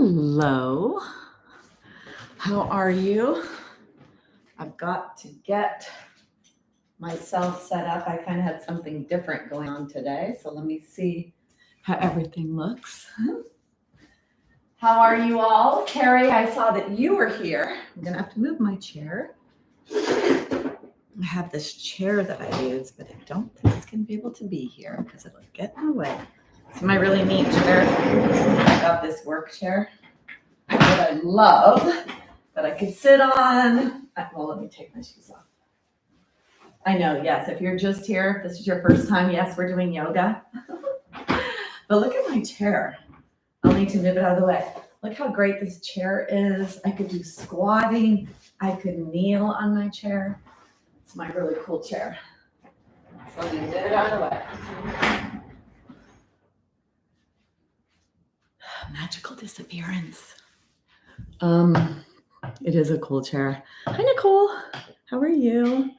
Hello, how are you? I've got to get myself set up. I kind of had something different going on today, so let me see how everything looks. How are you all? Carrie, I saw that you were here. I'm gonna have to move my chair. I have this chair that I use, but I don't think it's gonna be able to be here because it'll get in the way. It's my really neat chair. I got this work chair that I love, that I could sit on. Well, let me take my shoes off. I know, yes, if you're just here, if this is your first time, yes, we're doing yoga. But look at my chair. I'll need to move it out of the way. Look how great this chair is. I could do squatting. I could kneel on my chair. It's my really cool chair. So let me move it out of the way. Magical disappearance. It is a cool chair. Hi, Nicole. How are you?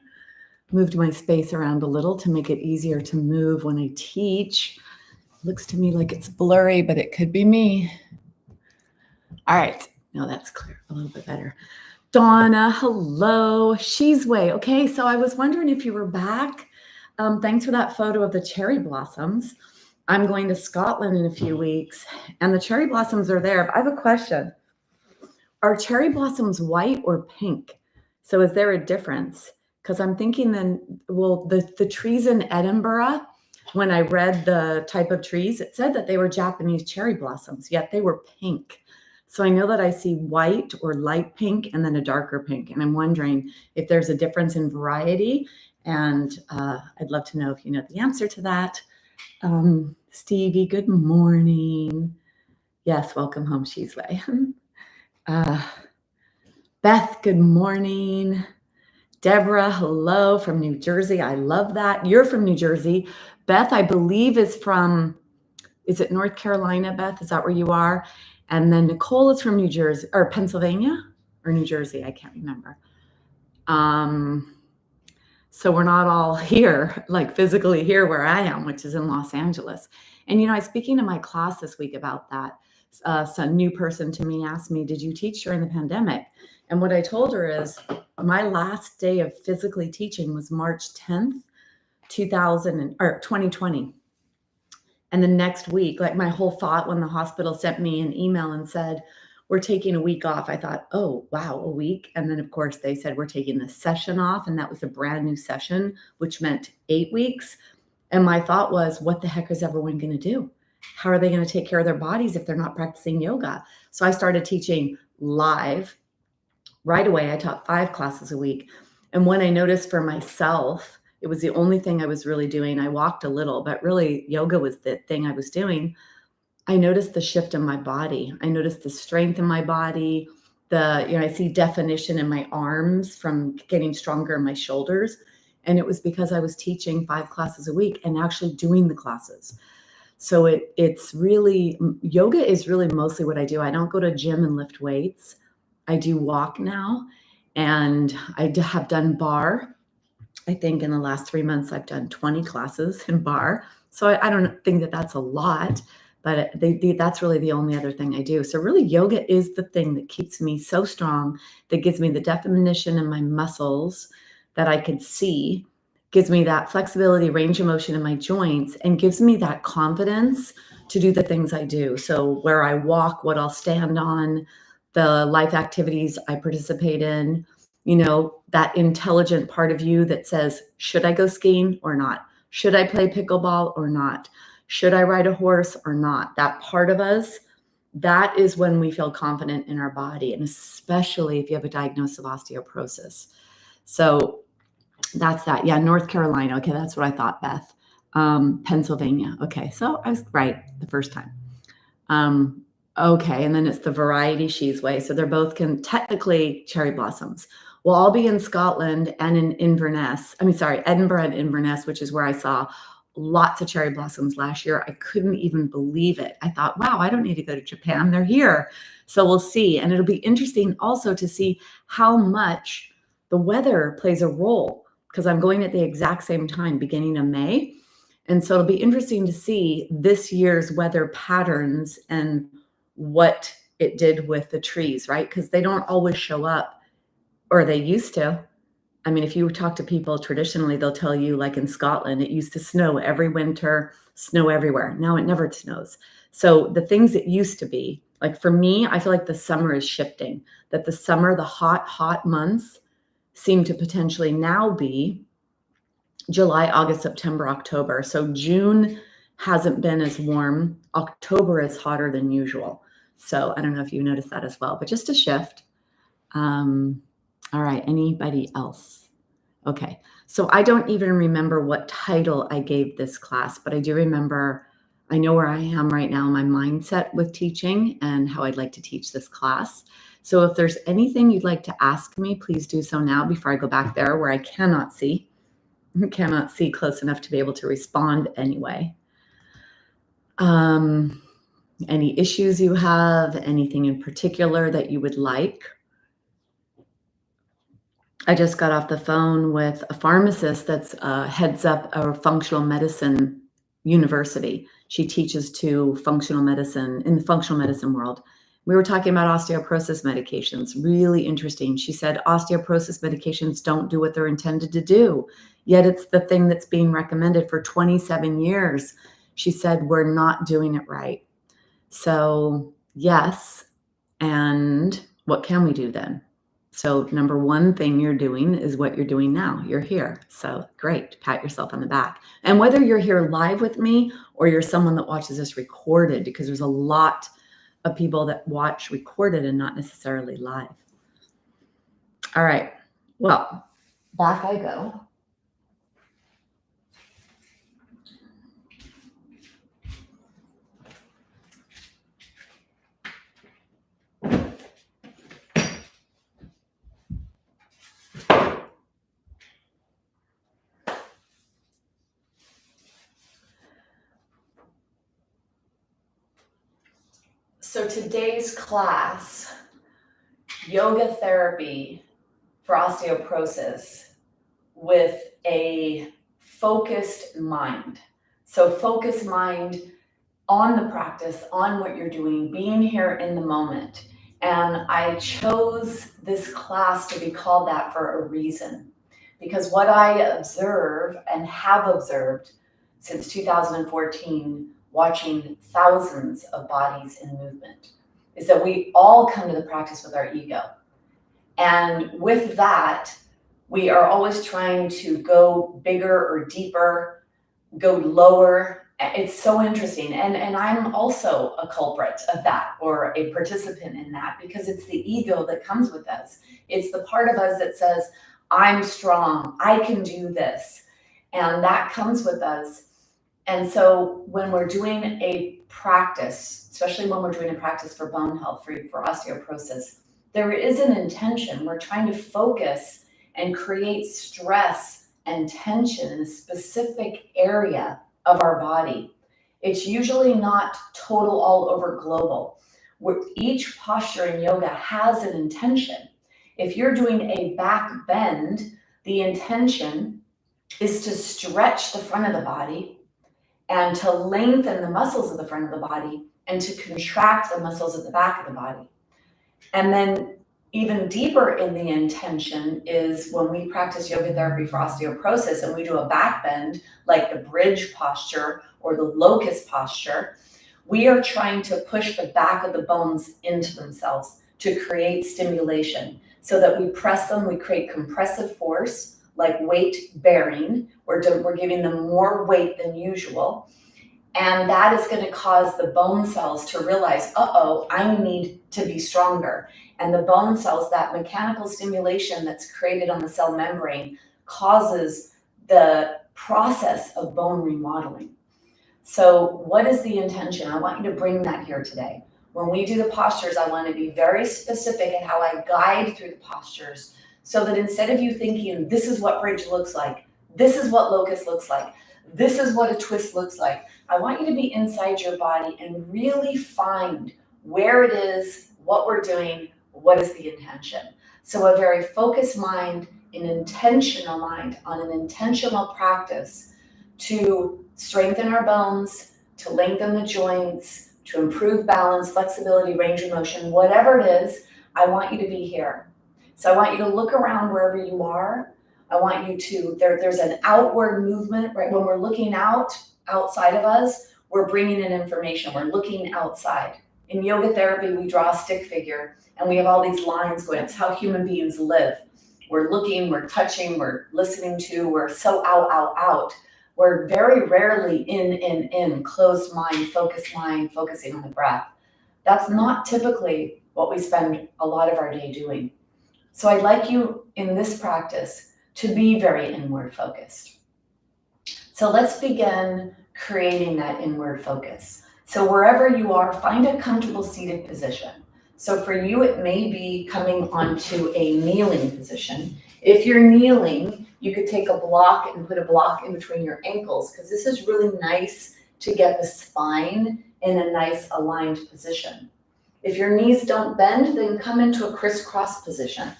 Moved my space around a little to make it easier to move when I teach. Looks to me like it's blurry, but it could be me. All right. Now that's clear. A little bit better. Donna, hello. She's way. Okay, so I was wondering if you were back. Thanks for that photo of the cherry blossoms. I'm going to Scotland in a few weeks, and the cherry blossoms are there. But I have a question. Are cherry blossoms white or pink? So is there a difference? Because I'm thinking then, well, the trees in Edinburgh, when I read the type of trees, it said that they were Japanese cherry blossoms, yet they were pink. So I know that I see white or light pink and then a darker pink. And I'm wondering if there's a difference in variety. And I'd love to know if you know the answer to that. Stevie, good morning. Yes, welcome home, She's way. Beth, good morning. Deborah, hello from New Jersey. I love that. You're from New Jersey. Beth, I believe is it North Carolina, Beth? Is that where you are? And then Nicole is from New Jersey, or Pennsylvania, or New Jersey. I can't remember. So we're not all here, like physically here where I am, which is in Los Angeles. And, I was speaking to my class this week about that. Some new person to me asked me, did you teach during the pandemic? And what I told her is my last day of physically teaching was March 10th, 2020. And the next week, like my whole thought when the hospital sent me an email and said, we're taking a week off. I thought, oh, wow, a week. And then, of course, they said, we're taking the session off. And that was a brand new session, which meant 8 weeks. And my thought was, what the heck is everyone going to do? How are they going to take care of their bodies if they're not practicing yoga? So I started teaching live right away. I taught 5 classes a week. And when I noticed for myself, it was the only thing I was really doing. I walked a little, but really yoga was the thing I was doing. I noticed the shift in my body. I noticed the strength in my body. I see definition in my arms from getting stronger in my shoulders. And it was because I was teaching 5 classes a week and actually doing the classes. So it's really, yoga is really mostly what I do. I don't go to gym and lift weights. I do walk now, and I have done bar. I think in the last 3 months, I've done 20 classes in bar. So I don't think that that's a lot, but that's really the only other thing I do. So really yoga is the thing that keeps me so strong, that gives me the definition in my muscles that I can see, gives me that flexibility, range of motion in my joints, and gives me that confidence to do the things I do. So where I walk, what I'll stand on, the life activities I participate in, that intelligent part of you that says, should I go skiing or not? Should I play pickleball or not? Should I ride a horse or not? That part of us, that is when we feel confident in our body, and especially if you have a diagnosis of osteoporosis. So that's that. Yeah, North Carolina. Okay, that's what I thought, Beth. Pennsylvania. Okay, so I was right the first time. Okay, and then it's the variety She's way. So they're both technically cherry blossoms. We'll all be in Scotland and in Edinburgh and Inverness, which is where I saw lots of cherry blossoms last year. I couldn't even believe it. I thought, wow, I don't need to go to Japan. They're here. So we'll see. And it'll be interesting also to see how much the weather plays a role, because I'm going at the exact same time, beginning of May. And so it'll be interesting to see this year's weather patterns and what it did with the trees, right? Because they don't always show up, or they used to. I mean, if you talk to people traditionally, they'll tell you, like in Scotland, it used to snow every winter, snow everywhere. Now it never snows. So the things that used to be, like for me, I feel like the summer is shifting, that the summer, the hot, hot months seem to potentially now be July, August, September, October. So June hasn't been as warm. October is hotter than usual. So I don't know if you noticed that as well, but just a shift. All right, anybody else? Okay, so I don't even remember what title I gave this class, but I do remember, I know where I am right now, my mindset with teaching and how I'd like to teach this class. So if there's anything you'd like to ask me, please do so now before I go back there where I cannot see close enough to be able to respond anyway. Any issues you have, anything in particular that you would like? I just got off the phone with a pharmacist that's heads up a functional medicine university. She teaches to functional medicine in the functional medicine world. We were talking about osteoporosis medications. Really interesting. She said osteoporosis medications don't do what they're intended to do, yet it's the thing that's being recommended for 27 years. She said we're not doing it right. So yes, and what can we do then? So number one thing you're doing is what you're doing now. You're here. So great. Pat yourself on the back. And whether you're here live with me or you're someone that watches this recorded, because there's a lot of people that watch recorded and not necessarily live. All right. Well, back I go. So today's class, yoga therapy for osteoporosis with a focused mind. So focused mind on the practice, on what you're doing, being here in the moment. And I chose this class to be called that for a reason, because what I observe and have observed since 2014, watching thousands of bodies in movement, is that we all come to the practice with our ego. And with that, we are always trying to go bigger or deeper, go lower. It's so interesting. And I'm also a culprit of that, or a participant in that, because it's the ego that comes with us. It's the part of us that says, I'm strong, I can do this. And that comes with us. And so when we're doing a practice, especially when we're doing a practice for bone health, for osteoporosis, there is an intention. We're trying to focus and create stress and tension in a specific area of our body. It's usually not total all over global. Each posture in yoga has an intention. If you're doing a back bend, the intention is to stretch the front of the body and to lengthen the muscles of the front of the body and to contract the muscles at the back of the body. And then even deeper in the intention is when we practice yoga therapy for osteoporosis and we do a back bend, like the bridge posture or the locust posture, we are trying to push the back of the bones into themselves to create stimulation so that we press them, we create compressive force, like weight bearing. We're giving them more weight than usual. And that is going to cause the bone cells to realize, uh-oh, I need to be stronger. And the bone cells, that mechanical stimulation that's created on the cell membrane, causes the process of bone remodeling. So what is the intention? I want you to bring that here today. When we do the postures, I want to be very specific in how I guide through the postures, so that instead of you thinking, this is what bridge looks like, this is what locust looks like, this is what a twist looks like, I want you to be inside your body and really find where it is, what we're doing, what is the intention. So a very focused mind, an intentional mind on an intentional practice to strengthen our bones, to lengthen the joints, to improve balance, flexibility, range of motion, whatever it is, I want you to be here. So I want you to look around wherever you are. I want you to, there's an outward movement, right? When we're looking outside of us, we're bringing in information. We're looking outside. In yoga therapy, we draw a stick figure and we have all these lines going. It's how human beings live. We're looking, we're touching, we're listening to, we're so out. We're very rarely in, closed mind, focusing on the breath. That's not typically what we spend a lot of our day doing. So I'd like you in this practice to be very inward focused. So let's begin creating that inward focus. So wherever you are, find a comfortable seated position. So for you, it may be coming onto a kneeling position. If you're kneeling, you could take a block and put a block in between your ankles, because this is really nice to get the spine in a nice aligned position. If your knees don't bend, then come into a crisscross position.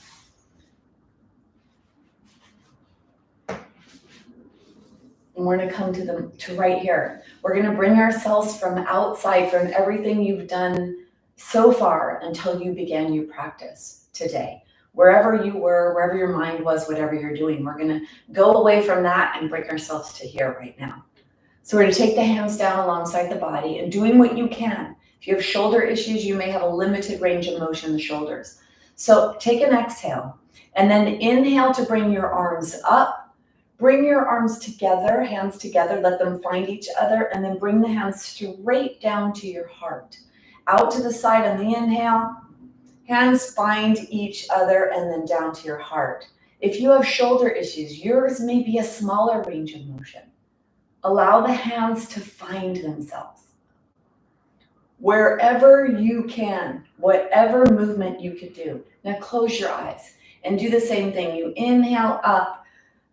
And we're going to come to right here. We're going to bring ourselves from outside, from everything you've done so far until you began your practice today. Wherever you were, wherever your mind was, whatever you're doing, we're going to go away from that and bring ourselves to here right now. So we're going to take the hands down alongside the body and doing what you can. If you have shoulder issues, you may have a limited range of motion in the shoulders. So take an exhale and then inhale to bring your arms up. Bring your arms together, hands together, let them find each other, and then bring the hands straight down to your heart. Out to the side on the inhale, hands find each other, and then down to your heart. If you have shoulder issues, yours may be a smaller range of motion. Allow the hands to find themselves. Wherever you can, whatever movement you could do. Now close your eyes and do the same thing. You inhale up.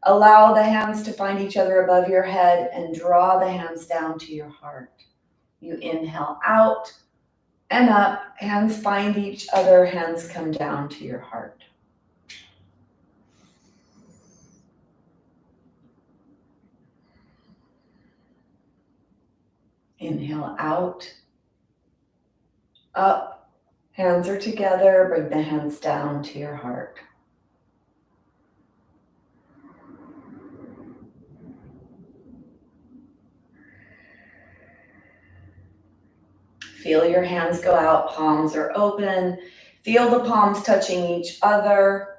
Allow the hands to find each other above your head and draw the hands down to your heart. You inhale out and up, hands find each other, hands come down to your heart. Inhale out, up, hands are together, bring the hands down to your heart. Feel your hands go out, palms are open. Feel the palms touching each other.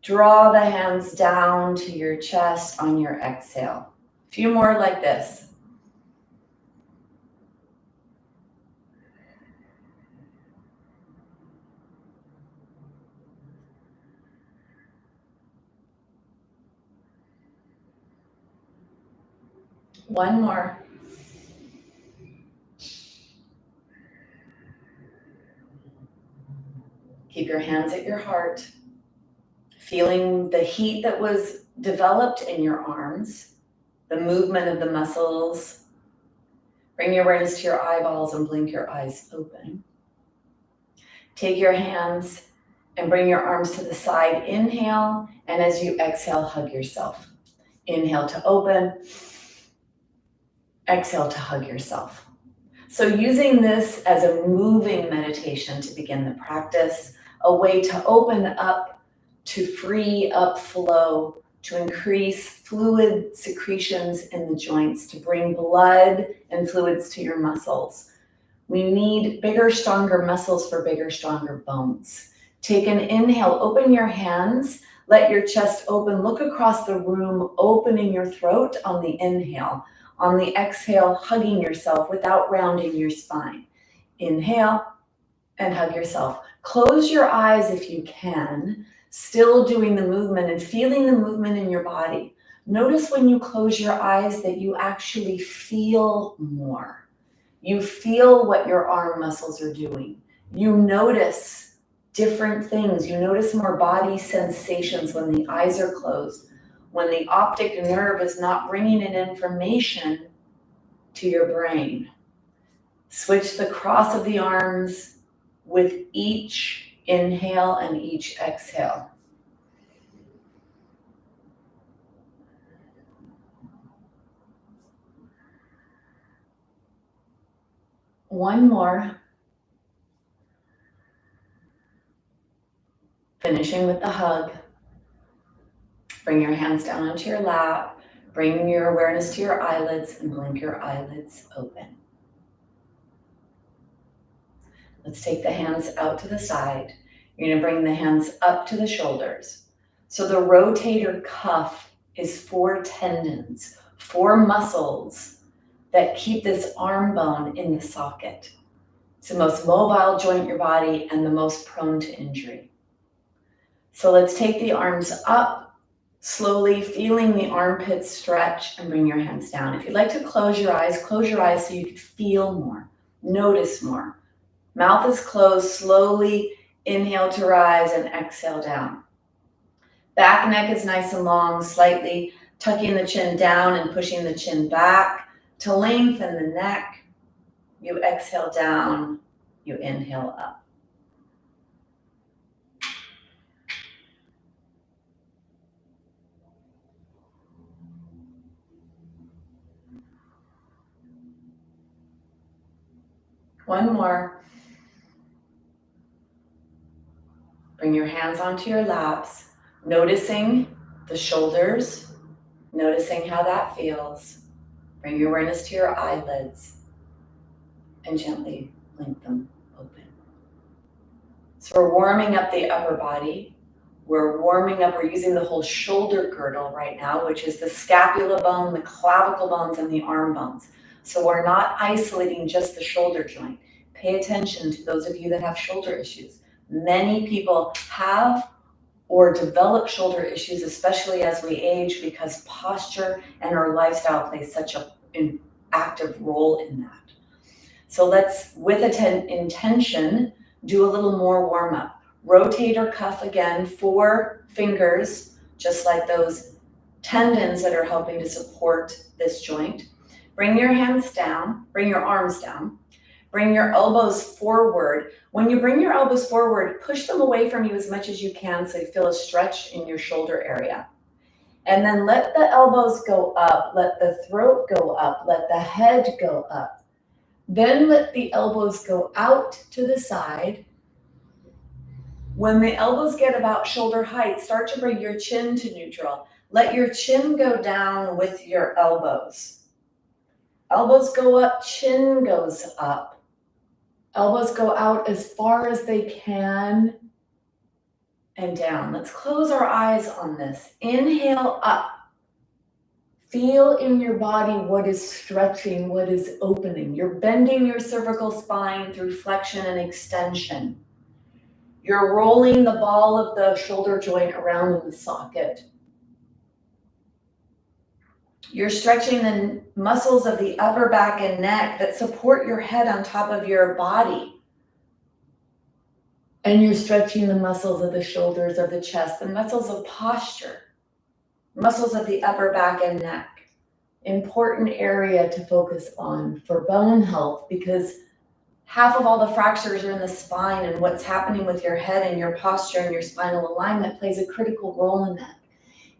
Draw the hands down to your chest on your exhale. A few more like this. One more. Keep your hands at your heart, feeling the heat that was developed in your arms, the movement of the muscles. Bring your awareness to your eyeballs and blink your eyes open. Take your hands and bring your arms to the side. Inhale, and as you exhale, hug yourself. Inhale to open. Exhale to hug yourself. So using this as a moving meditation to begin the practice, a way to open up, to free up flow, to increase fluid secretions in the joints, to bring blood and fluids to your muscles. We need bigger, stronger muscles for bigger, stronger bones. Take an inhale, open your hands, let your chest open, look across the room, opening your throat on the inhale. On the exhale, hugging yourself without rounding your spine. Inhale and hug yourself. Close your eyes if you can, still doing the movement and feeling the movement in your body. Notice when you close your eyes that you actually feel more. You feel what your arm muscles are doing. You notice different things. You notice more body sensations when the eyes are closed. When the optic nerve is not bringing in information to your brain. Switch the cross of the arms with each inhale and each exhale. One more. Finishing with the hug. Bring your hands down onto your lap. Bring your awareness to your eyelids and blink your eyelids open. Let's take the hands out to the side. You're going to bring the hands up to the shoulders. So the rotator cuff is 4 tendons, 4 muscles that keep this arm bone in the socket. It's the most mobile joint in your body and the most prone to injury. So let's take the arms up, slowly feeling the armpits stretch, and bring your hands down. If you'd like to close your eyes so you can feel more, notice more. Mouth is closed, slowly inhale to rise and exhale down. Back neck is nice and long, slightly tucking the chin down and pushing the chin back to lengthen the neck. You exhale down, you inhale up. One more. Bring your hands onto your laps, noticing the shoulders, noticing how that feels. Bring your awareness to your eyelids and gently blink them open. So we're warming up the upper body. We're using the whole shoulder girdle right now, which is the scapula bone, the clavicle bones, and the arm bones. So we're not isolating just the shoulder joint. Pay attention to those of you that have shoulder issues. Many people have or develop shoulder issues, especially as we age, because posture and our lifestyle plays such an active role in that. So let's, with intention, do a little more warm up. Rotator cuff again, 4 fingers, just like those tendons that are helping to support this joint. Bring your hands down, bring your arms down. Bring your elbows forward. When you bring your elbows forward, push them away from you as much as you can so you feel a stretch in your shoulder area. And then let the elbows go up, let the throat go up, let the head go up. Then let the elbows go out to the side. When the elbows get about shoulder height, start to bring your chin to neutral. Let your chin go down with your elbows. Elbows go up, chin goes up. Elbows go out as far as they can and down. Let's close our eyes on this. Inhale up. Feel in your body what is stretching, what is opening. You're bending your cervical spine through flexion and extension. You're rolling the ball of the shoulder joint around in the socket. You're stretching the muscles of the upper back and neck that support your head on top of your body. And you're stretching the muscles of the shoulders, of the chest, the muscles of posture, muscles of the upper back and neck. Important area to focus on for bone health, because half of all the fractures are in the spine, and what's happening with your head and your posture and your spinal alignment plays a critical role in that.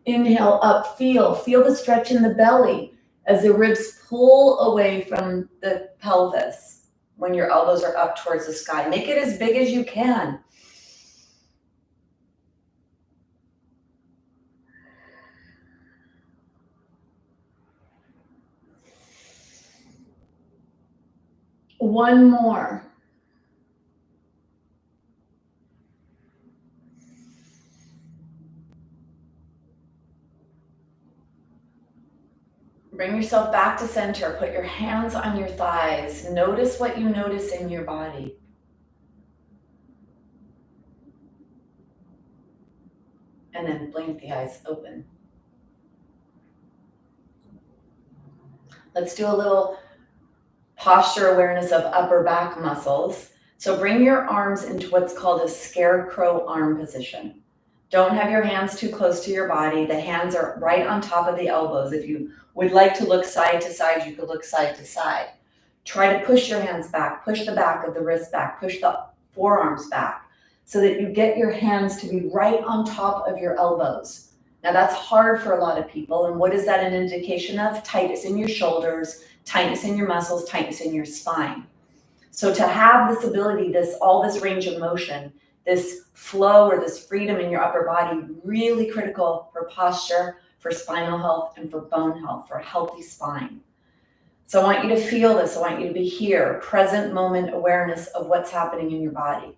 Inhale up, feel the stretch in the belly as the ribs pull away from the pelvis when your elbows are up towards the sky. Make it as big as you can. One more. Bring yourself back to center. Put your hands on your thighs. Notice what you notice in your body. And then blink the eyes open. Let's do a little posture awareness of upper back muscles. So bring your arms into what's called a scarecrow arm position. Don't have your hands too close to your body. The hands are right on top of the elbows. If you would like to look side to side, you could look side to side. Try to push your hands back, push the back of the wrist back, push the forearms back so that you get your hands to be right on top of your elbows. Now that's hard for a lot of people. And what is that an indication of? Tightness in your shoulders, tightness in your muscles, tightness in your spine. So to have this ability, all this range of motion, this flow or this freedom in your upper body, really critical for posture, for spinal health, and for bone health, for a healthy spine. So I want you to feel this. I want you to be here, present moment awareness of what's happening in your body.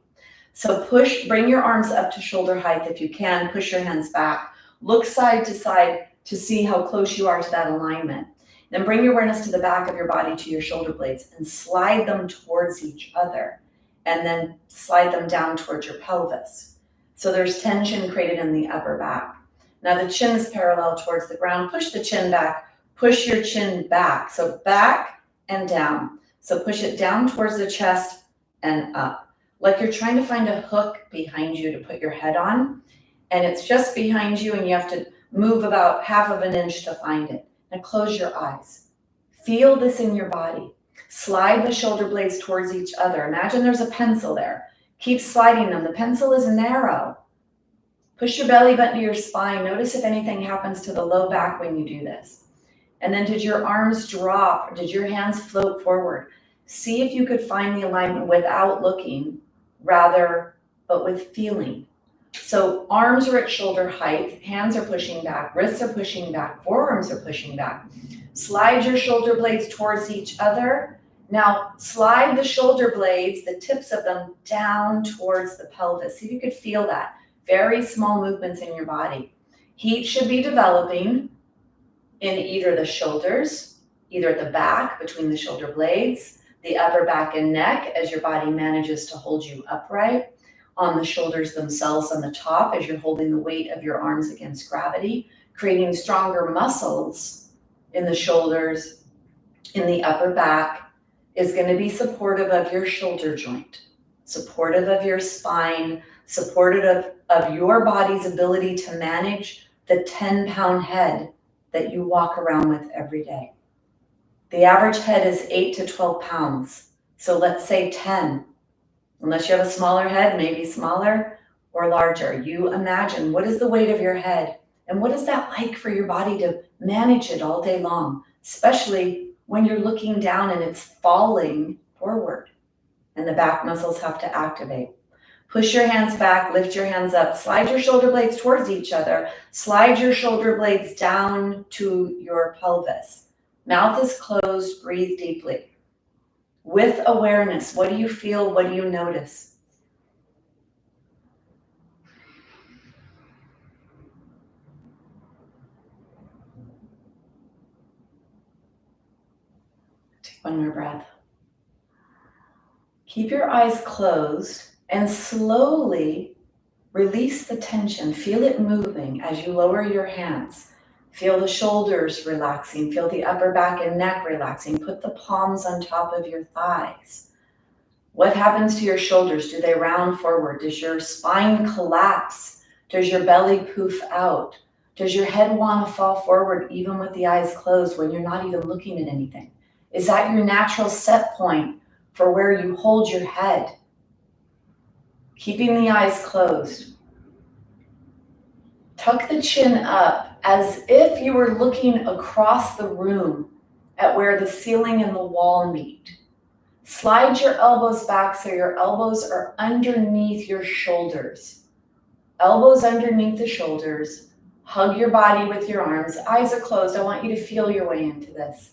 So bring your arms up to shoulder height if you can, push your hands back, look side to side to see how close you are to that alignment. Then bring your awareness to the back of your body, to your shoulder blades, and slide them towards each other, and then slide them down towards your pelvis. So there's tension created in the upper back. Now the chin is parallel towards the ground. Push the chin back, push your chin back. So back and down. So push it down towards the chest and up. Like you're trying to find a hook behind you to put your head on, and it's just behind you and you have to move about 1/2 of an inch to find it. Now close your eyes. Feel this in your body. Slide the shoulder blades towards each other. Imagine there's a pencil there. Keep sliding them. The pencil is narrow. Push your belly button to your spine. Notice if anything happens to the low back when you do this. And then did your arms drop? Or did your hands float forward? See if you could find the alignment without looking, but with feeling. So arms are at shoulder height, hands are pushing back, wrists are pushing back, forearms are pushing back. Slide your shoulder blades towards each other. Now slide the shoulder blades, the tips of them, down towards the pelvis. See if you could feel that. Very small movements in your body. Heat should be developing in either the shoulders, either at the back between the shoulder blades, the upper back and neck as your body manages to hold you upright, on the shoulders themselves on the top as you're holding the weight of your arms against gravity, creating stronger muscles in the shoulders, in the upper back, is going to be supportive of your shoulder joint, supportive of your spine, supportive of your body's ability to manage the 10-pound head that you walk around with every day. The average head is 8 to 12 pounds. So let's say 10. Unless you have a smaller head, maybe smaller or larger. You imagine, what is the weight of your head? And what is that like for your body to manage it all day long? Especially when you're looking down and it's falling forward and the back muscles have to activate. Push your hands back, lift your hands up, slide your shoulder blades towards each other, slide your shoulder blades down to your pelvis. Mouth is closed, breathe deeply. With awareness, what do you feel? What do you notice? Take one more breath. Keep your eyes closed and slowly release the tension. Feel it moving as you lower your hands. Feel the shoulders relaxing. Feel the upper back and neck relaxing. Put the palms on top of your thighs. What happens to your shoulders? Do they round forward? Does your spine collapse? Does your belly poof out? Does your head want to fall forward even with the eyes closed when you're not even looking at anything? Is that your natural set point for where you hold your head? Keeping the eyes closed. Tuck the chin up as if you were looking across the room at where the ceiling and the wall meet. Slide your elbows back so your elbows are underneath your shoulders. Elbows underneath the shoulders. Hug your body with your arms. Eyes are closed. I want you to feel your way into this.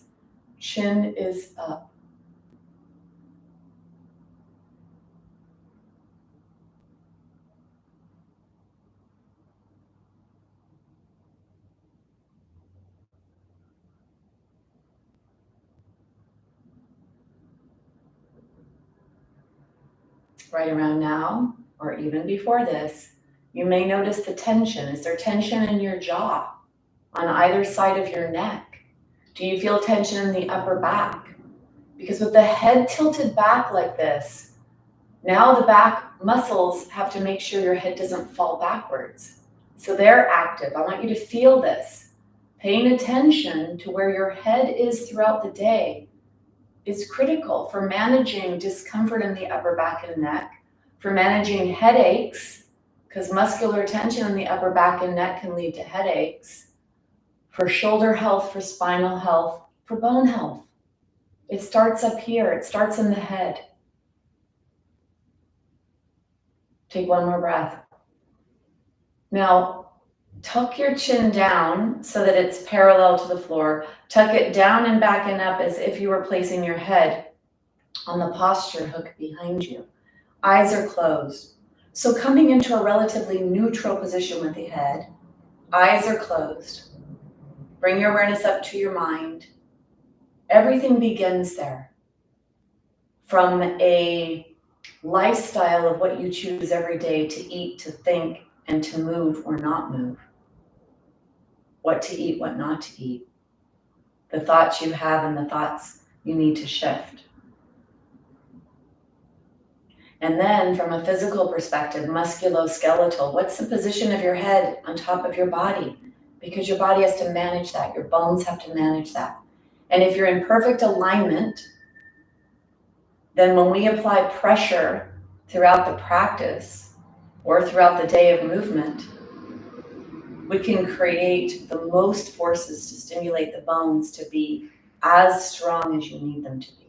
Chin is up. Right around now, or even before this, you may notice the tension. Is there tension in your jaw on either side of your neck? Do you feel tension in the upper back? Because with the head tilted back like this, now the back muscles have to make sure your head doesn't fall backwards. So they're active. I want you to feel this. Paying attention to where your head is throughout the day is critical for managing discomfort in the upper back and neck, for managing headaches, because muscular tension in the upper back and neck can lead to headaches, for shoulder health, for spinal health, for bone health. It starts up here. It starts in the head. Take one more breath. Now, tuck your chin down so that it's parallel to the floor. Tuck it down and back and up as if you were placing your head on the posture hook behind you. Eyes are closed. So coming into a relatively neutral position with the head, eyes are closed. Bring your awareness up to your mind. Everything begins there. From a lifestyle of what you choose every day to eat, to think, and to move or not move. What to eat, what not to eat. The thoughts you have and the thoughts you need to shift. And then from a physical perspective, musculoskeletal, what's the position of your head on top of your body? Because your body has to manage that. Your bones have to manage that. And if you're in perfect alignment, then when we apply pressure throughout the practice or throughout the day of movement, we can create the most forces to stimulate the bones to be as strong as you need them to be.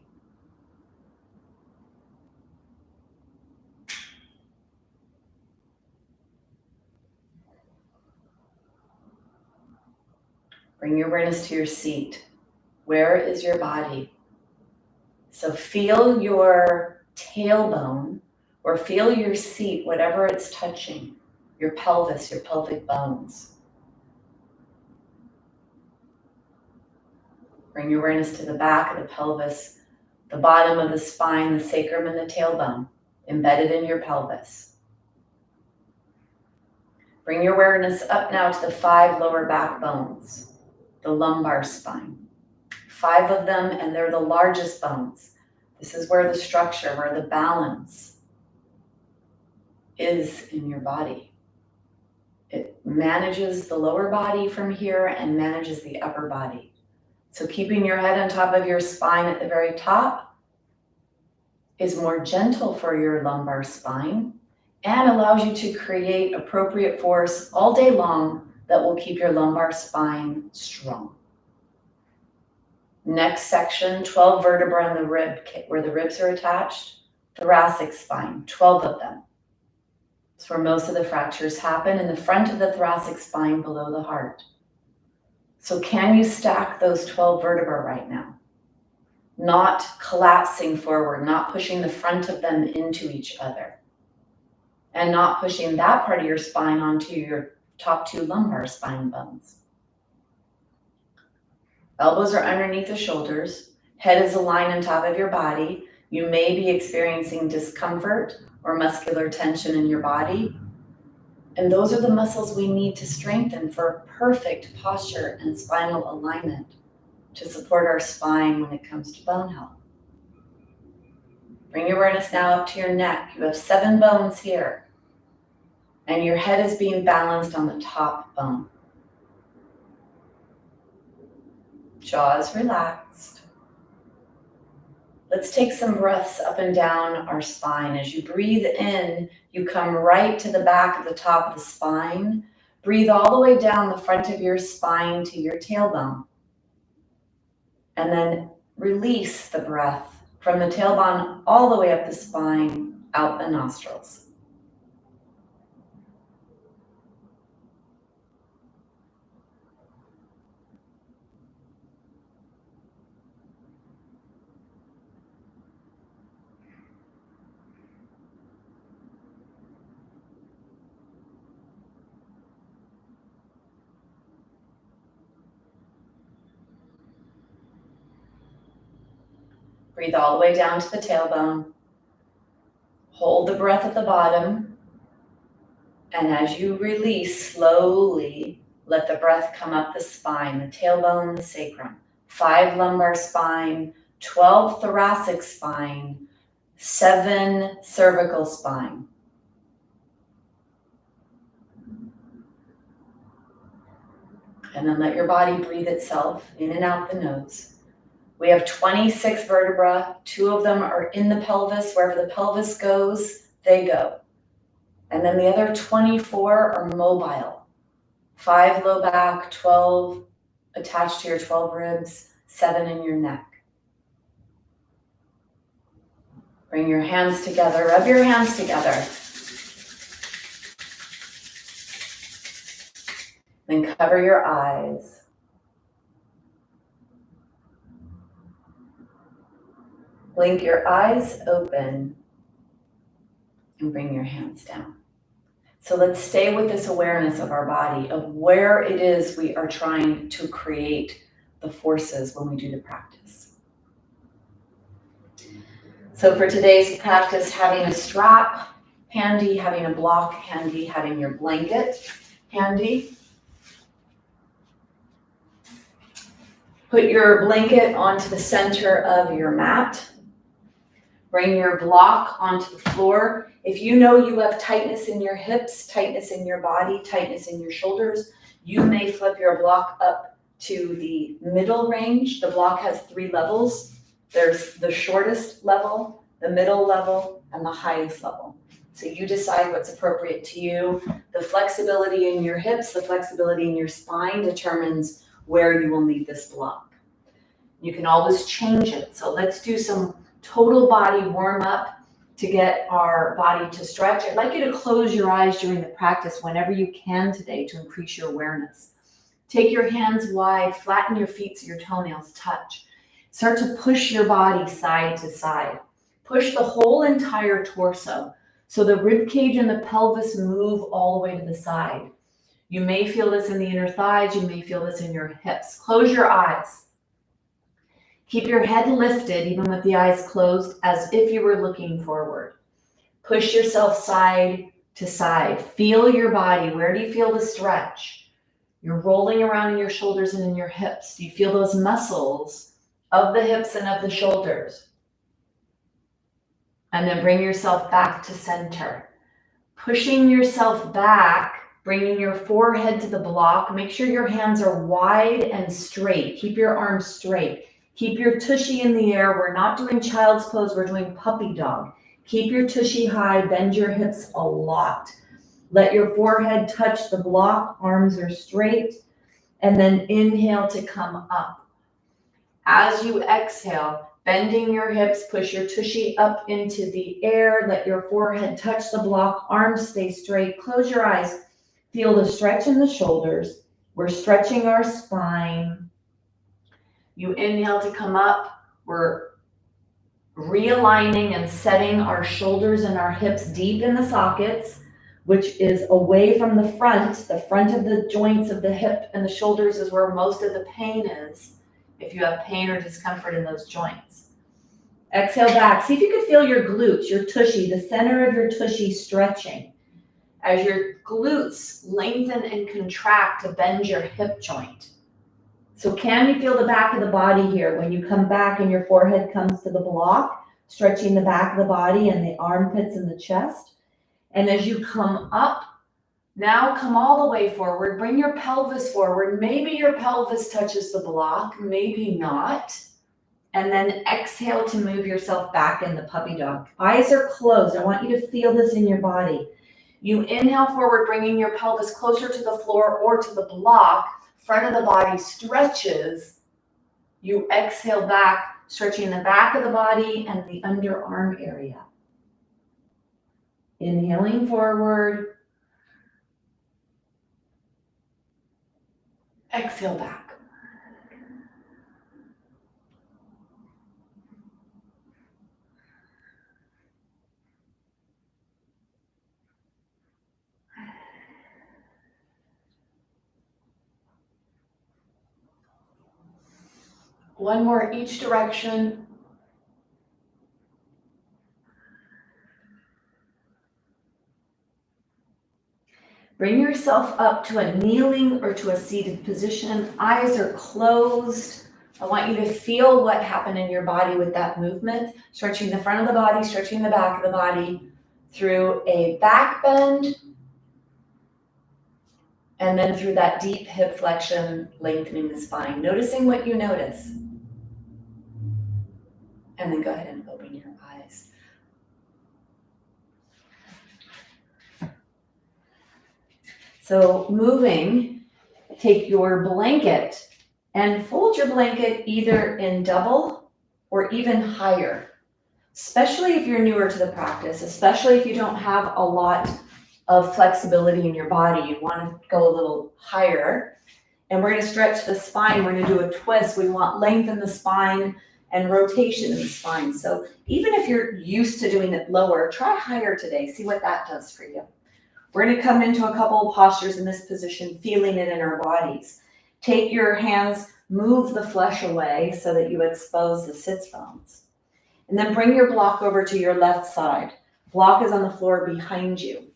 Bring your awareness to your seat. Where is your body? So feel your tailbone or feel your seat, whatever it's touching, your pelvis, your pelvic bones. Bring your awareness to the back of the pelvis, the bottom of the spine, the sacrum, and the tailbone, embedded in your pelvis. Bring your awareness up now to the 5 lower back bones, the lumbar spine. 5 of them, and they're the largest bones. This is where the structure, where the balance is in your body. It manages the lower body from here and manages the upper body. So keeping your head on top of your spine at the very top is more gentle for your lumbar spine and allows you to create appropriate force all day long that will keep your lumbar spine strong. Next section, 12 vertebrae on the rib, where the ribs are attached, thoracic spine, 12 of them. It's where most of the fractures happen, in the front of the thoracic spine below the heart. So can you stack those 12 vertebrae right now? Not collapsing forward, not pushing the front of them into each other, and not pushing that part of your spine onto your top 2 lumbar spine bones. Elbows are underneath the shoulders. Head is aligned on top of your body. You may be experiencing discomfort or muscular tension in your body. And those are the muscles we need to strengthen for perfect posture and spinal alignment to support our spine when it comes to bone health. Bring your awareness now up to your neck. You have 7 bones here. And your head is being balanced on the top bone. Jaws relaxed. Let's take some breaths up and down our spine. As you breathe in, you come right to the back of the top of the spine. Breathe all the way down the front of your spine to your tailbone. And then release the breath from the tailbone all the way up the spine, out the nostrils. Breathe all the way down to the tailbone. Hold the breath at the bottom. And as you release slowly, let the breath come up the spine, the tailbone, the sacrum. 5 lumbar spine, 12 thoracic spine, 7 cervical spine. And then let your body breathe itself in and out the nose. We have 26 vertebrae. 2 of them are in the pelvis. Wherever the pelvis goes, they go. And then the other 24 are mobile. 5 low back, 12 attached to your 12 ribs, 7 in your neck. Bring your hands together. Rub your hands together. Then cover your eyes. Blink your eyes open and bring your hands down. So let's stay with this awareness of our body, of where it is we are trying to create the forces when we do the practice. So for today's practice, having a strap handy, having a block handy, having your blanket handy. Put your blanket onto the center of your mat. Bring your block onto the floor. If you know you have tightness in your hips, tightness in your body, tightness in your shoulders, you may flip your block up to the middle range. The block has 3 levels. There's the shortest level, the middle level, and the highest level. So you decide what's appropriate to you. The flexibility in your hips, the flexibility in your spine determines where you will need this block. You can always change it. So let's do some total body warm up to get our body to stretch. I'd like you to close your eyes during the practice whenever you can today to increase your awareness. Take your hands wide, flatten your feet so your toenails touch. Start to push your body side to side. Push the whole entire torso. So the rib cage and the pelvis move all the way to the side. You may feel this in the inner thighs. You may feel this in your hips. Close your eyes. Keep your head lifted, even with the eyes closed, as if you were looking forward. Push yourself side to side. Feel your body. Where do you feel the stretch? You're rolling around in your shoulders and in your hips. Do you feel those muscles of the hips and of the shoulders? And then bring yourself back to center. Pushing yourself back, bringing your forehead to the block. Make sure your hands are wide and straight. Keep your arms straight. Keep your tushy in the air. We're not doing child's pose. We're doing puppy dog. Keep your tushy high. Bend your hips a lot. Let your forehead touch the block. Arms are straight. And then inhale to come up. As you exhale, bending your hips, push your tushy up into the air. Let your forehead touch the block. Arms stay straight. Close your eyes. Feel the stretch in the shoulders. We're stretching our spine. You inhale to come up. We're realigning and setting our shoulders and our hips deep in the sockets, which is away from the front. The front of the joints of the hip and the shoulders is where most of the pain is, if you have pain or discomfort in those joints. Exhale back. See if you can feel your glutes, your tushy, the center of your tushy stretching. As your glutes lengthen and contract to bend your hip joint. So can you feel the back of the body here? When you come back and your forehead comes to the block, stretching the back of the body and the armpits and the chest. And as you come up, now come all the way forward. Bring your pelvis forward. Maybe your pelvis touches the block, maybe not. And then exhale to move yourself back in the puppy dog. Eyes are closed. I want you to feel this in your body. You inhale forward, bringing your pelvis closer to the floor or to the block. Front of the body stretches. You exhale back, stretching the back of the body and the underarm area. Inhaling forward. Exhale back. One more each direction. Bring yourself up to a kneeling or to a seated position. Eyes are closed. I want you to feel what happened in your body with that movement. Stretching the front of the body, stretching the back of the body through a back bend. And then through that deep hip flexion, lengthening the spine. Noticing what you notice. And then go ahead and open your eyes. So moving, take your blanket and fold your blanket either in double or even higher, especially if you're newer to the practice, especially if you don't have a lot of flexibility in your body. You want to go a little higher. And we're going to stretch the spine. We're going to do a twist. We want length in the spine and rotation in the spine. So even if you're used to doing it lower, try higher today. See what that does for you. We're going to come into a couple of postures in this position, feeling it in our bodies. Take your hands, move the flesh away so that you expose the sits bones. And then bring your block over to your left side. Block is on the floor behind you.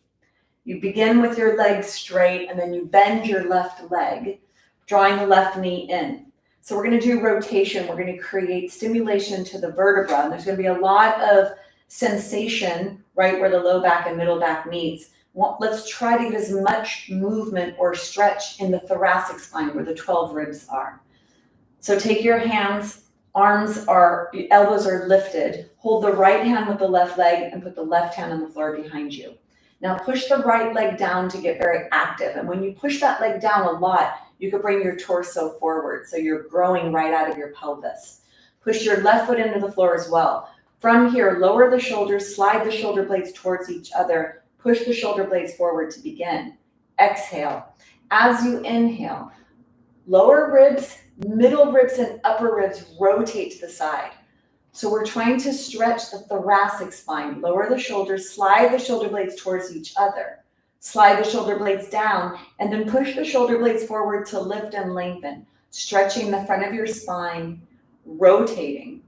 You begin with your legs straight, and then you bend your left leg, drawing the left knee in. So we're going to do rotation. We're going to create stimulation to the vertebra. And there's going to be a lot of sensation right where the low back and middle back meets. Let's try to get as much movement or stretch in the thoracic spine where the 12 ribs are. So take your hands, elbows are lifted. Hold the right hand with the left leg and put the left hand on the floor behind you. Now push the right leg down to get very active. And when you push that leg down a lot, you could bring your torso forward. So you're growing right out of your pelvis. Push your left foot into the floor as well. From here, lower the shoulders, slide the shoulder blades towards each other. Push the shoulder blades forward to begin. Exhale. As you inhale, lower ribs, middle ribs, and upper ribs rotate to the side. So we're trying to stretch the thoracic spine. Lower the shoulders, slide the shoulder blades towards each other. Slide the shoulder blades down, and then push the shoulder blades forward to lift and lengthen, stretching the front of your spine, rotating.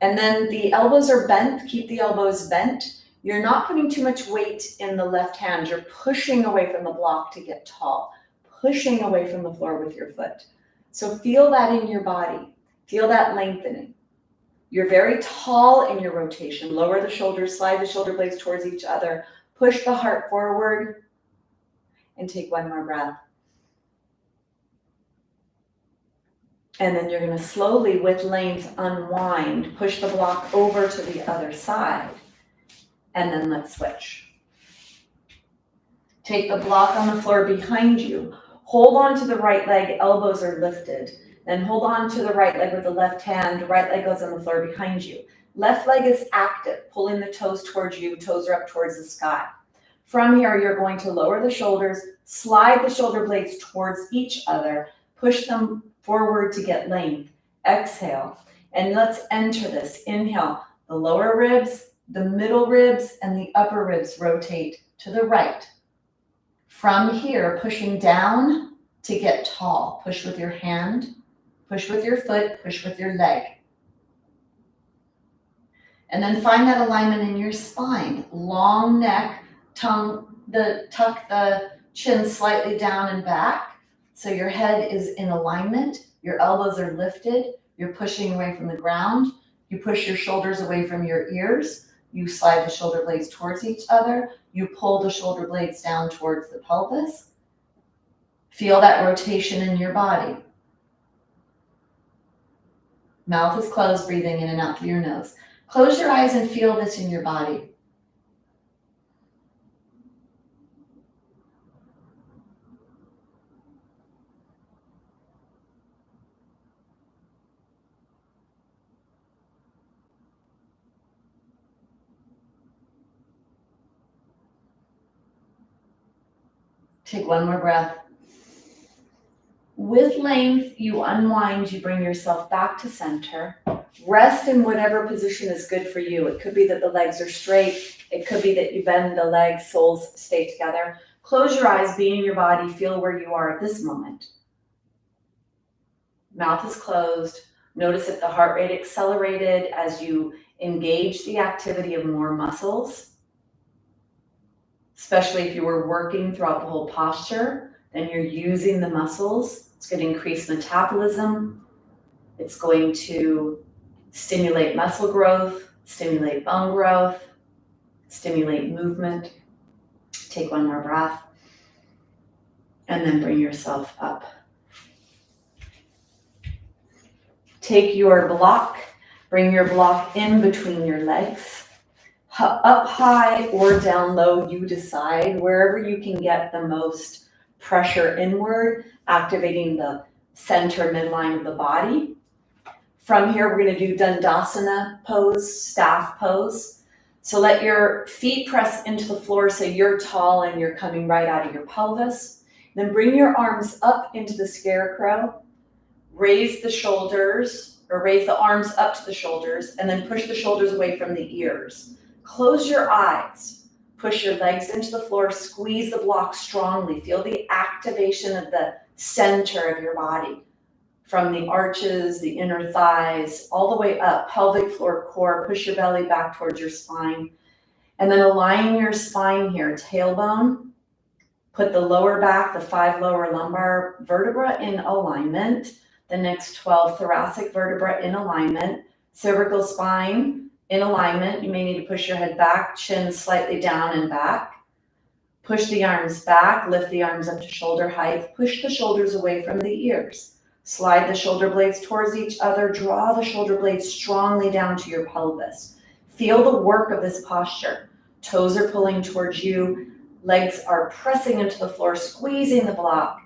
And then the elbows are bent. Keep the elbows bent. You're not putting too much weight in the left hand. You're pushing away from the block to get tall, pushing away from the floor with your foot. So feel that in your body. Feel that lengthening. You're very tall in your rotation. Lower the shoulders, slide the shoulder blades towards each other, push the heart forward, and take one more breath. And then you're going to slowly, with length, unwind, push the block over to the other side. And then let's switch. Take the block on the floor behind you. Hold on to the right leg, elbows are lifted. Then hold on to the right leg with the left hand. Right leg goes on the floor behind you. Left leg is active, pulling the toes towards you. Toes are up towards the sky. From here, you're going to lower the shoulders, slide the shoulder blades towards each other, push them forward to get length. Exhale. And let's enter this. Inhale. The lower ribs, the middle ribs, and the upper ribs rotate to the right. From here, pushing down to get tall. Push with your hand, push with your foot, push with your leg. And then find that alignment in your spine. Long neck, tuck the chin slightly down and back. So your head is in alignment. Your elbows are lifted. You're pushing away from the ground. You push your shoulders away from your ears. You slide the shoulder blades towards each other. You pull the shoulder blades down towards the pelvis. Feel that rotation in your body. Mouth is closed, breathing in and out through your nose. Close your eyes and feel this in your body. Take one more breath. With length, you unwind, you bring yourself back to center. Rest in whatever position is good for you. It could be that the legs are straight. It could be that you bend the legs, soles stay together. Close your eyes, be in your body, feel where you are at this moment. Mouth is closed. Notice if the heart rate accelerated as you engage the activity of more muscles. Especially if you were working throughout the whole posture, then you're using the muscles. It's going to increase metabolism. It's going to stimulate muscle growth, stimulate bone growth, stimulate movement. Take one more breath. And then bring yourself up. Take your block, bring your block in between your legs. Up high or down low, you decide. Wherever you can get the most pressure inward, activating the center midline of the body. From here, we're going to do Dandasana pose, staff pose. So let your feet press into the floor so you're tall and you're coming right out of your pelvis. Then bring your arms up into the scarecrow. Raise the shoulders, or raise the arms up to the shoulders, and then push the shoulders away from the ears. Close your eyes. Push your legs into the floor. Squeeze the block strongly. Feel the activation of the center of your body, from the arches, the inner thighs, all the way up, pelvic floor, core. Push your belly back towards your spine. And then align your spine here, tailbone. Put the lower back, the 5 lower lumbar vertebra in alignment. The next 12 thoracic vertebra in alignment. Cervical spine in alignment. You may need to push your head back, chin slightly down and back. Push the arms back, lift the arms up to shoulder height. Push the shoulders away from the ears. Slide the shoulder blades towards each other. Draw the shoulder blades strongly down to your pelvis. Feel the work of this posture. Toes are pulling towards you. Legs are pressing into the floor, squeezing the block.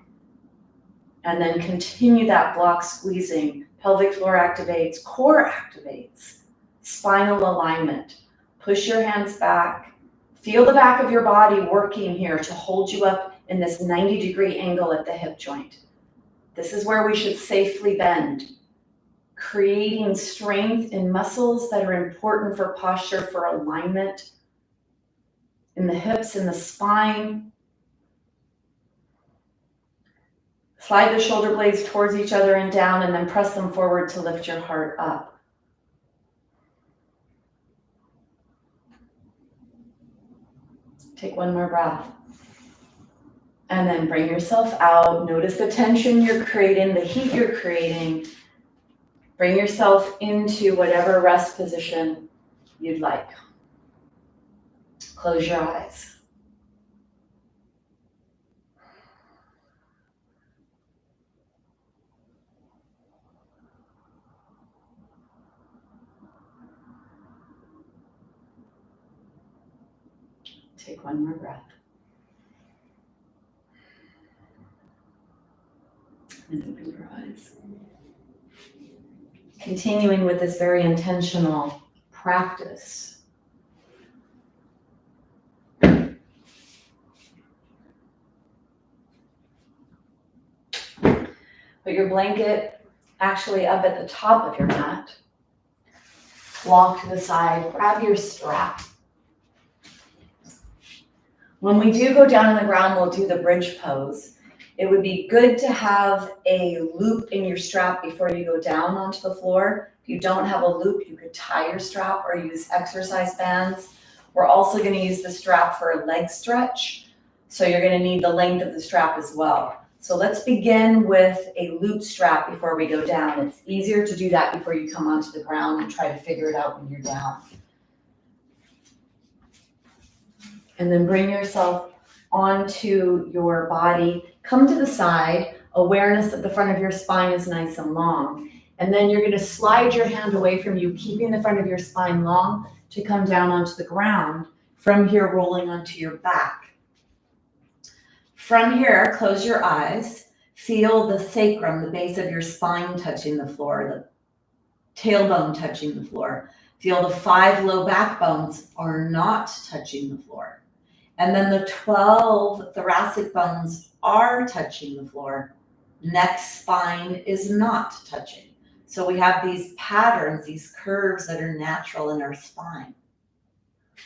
And then continue that block squeezing. Pelvic floor activates, core activates. Spinal alignment. Push your hands back. Feel the back of your body working here to hold you up in this 90-degree angle at the hip joint. This is where we should safely bend, creating strength in muscles that are important for posture, for alignment, in the hips, in the spine. Slide the shoulder blades towards each other and down, and then press them forward to lift your heart up. Take one more breath. And then bring yourself out. Notice the tension you're creating, the heat you're creating. Bring yourself into whatever rest position you'd like. Close your eyes. Take one more breath. And open your eyes. Continuing with this very intentional practice. Put your blanket actually up at the top of your mat. Walk to the side, grab your strap. When we do go down on the ground, we'll do the bridge pose. It would be good to have a loop in your strap before you go down onto the floor. If you don't have a loop, you could tie your strap or use exercise bands. We're also going to use the strap for a leg stretch. So you're going to need the length of the strap as well. So let's begin with a loop strap before we go down. It's easier to do that before you come onto the ground and try to figure it out when you're down. And then bring yourself onto your body. Come to the side. Awareness that the front of your spine is nice and long. And then you're going to slide your hand away from you, keeping the front of your spine long to come down onto the ground. From here, rolling onto your back. From here, close your eyes. Feel the sacrum, the base of your spine touching the floor, the tailbone touching the floor. Feel the 5 low back bones are not touching the floor. And then the 12 thoracic bones are touching the floor. Neck, spine is not touching. So we have these patterns, these curves that are natural in our spine.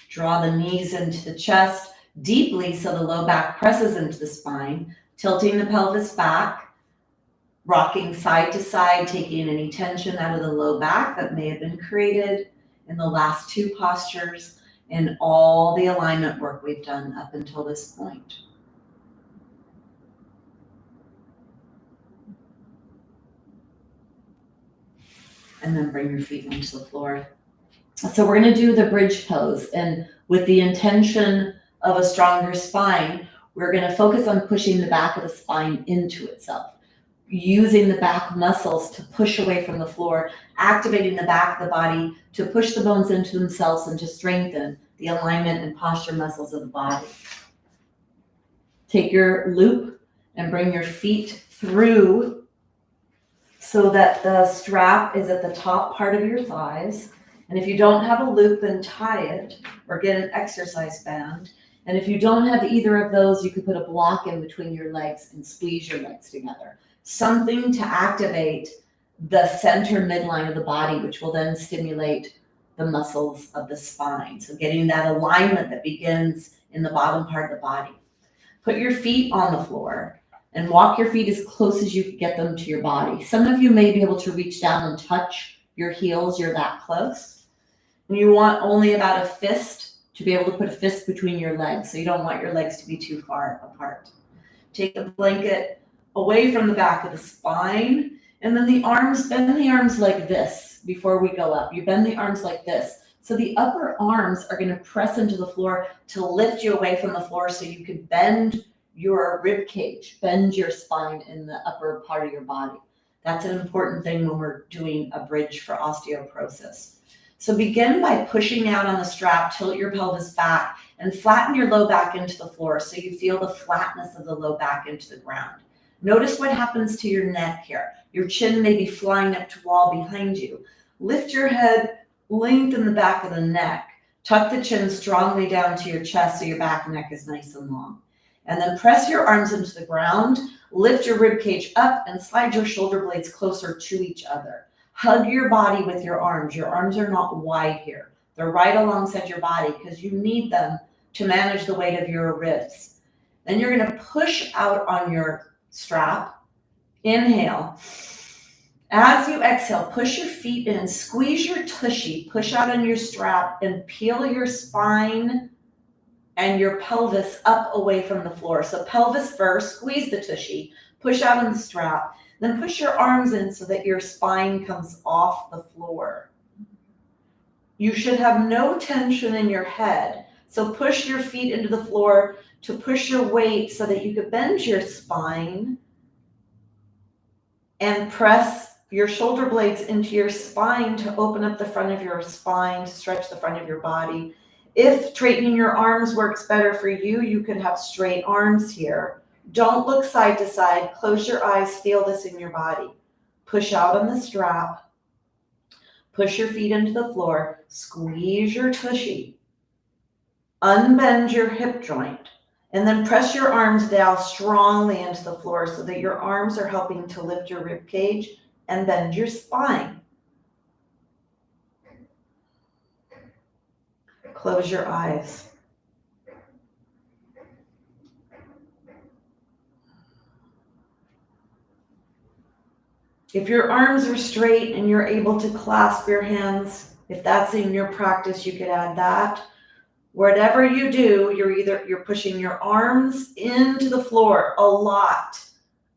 Draw the knees into the chest deeply so the low back presses into the spine, tilting the pelvis back, rocking side to side, taking any tension out of the low back that may have been created in the last 2 postures and all the alignment work we've done up until this point. And then bring your feet onto the floor. So we're going to do the bridge pose, and with the intention of a stronger spine, we're going to focus on pushing the back of the spine into itself, using the back muscles to push away from the floor, activating the back of the body to push the bones into themselves and to strengthen the alignment and posture muscles of the body. Take your loop and bring your feet through so that the strap is at the top part of your thighs, And if you don't have a loop, then tie it or get an exercise band. And if you don't have either of those, you could put a block in between your legs and squeeze your legs together. Something to activate the center midline of the body, which will then stimulate the muscles of the spine. So getting that alignment that begins in the bottom part of the body. Put your feet on the floor and walk your feet as close as you can get them to your body. Some of you may be able to reach down and touch your heels. You're that close. And you want only about a fist to be able to put a fist between your legs. So you don't want your legs to be too far apart. Take the blanket away from the back of the spine. And then the arms, bend the arms like this before we go up. You bend the arms like this. So the upper arms are going to press into the floor to lift you away from the floor so you can bend your rib cage, bend your spine in the upper part of your body. That's an important thing when we're doing a bridge for osteoporosis. So begin by pushing out on the strap, tilt your pelvis back, and flatten your low back into the floor so you feel the flatness of the low back into the ground. Notice what happens to your neck here. Your chin may be flying up to wall behind you. Lift your head, lengthen the back of the neck. Tuck the chin strongly down to your chest so your back and neck is nice and long. And then press your arms into the ground, lift your rib cage up, and slide your shoulder blades closer to each other. Hug your body with your arms. Your arms are not wide here. They're right alongside your body because you need them to manage the weight of your ribs. Then you're going to push out on your strap. Inhale. As you exhale, push your feet in, squeeze your tushy, push out on your strap, and peel your spine and your pelvis up away from the floor. So pelvis first, squeeze the tushy, push out on the strap, then push your arms in so that your spine comes off the floor. You should have no tension in your head. So push your feet into the floor to push your weight so that you could bend your spine and press your shoulder blades into your spine to open up the front of your spine, to stretch the front of your body. If straightening your arms works better for you, you could have straight arms here. Don't look side to side. Close your eyes. Feel this in your body. Push out on the strap. Push your feet into the floor. Squeeze your tushy. Unbend your hip joint. And then press your arms down strongly into the floor so that your arms are helping to lift your rib cage and bend your spine. Close your eyes. If your arms are straight and you're able to clasp your hands, if that's in your practice, you could add that. Whatever you do, you're pushing your arms into the floor a lot,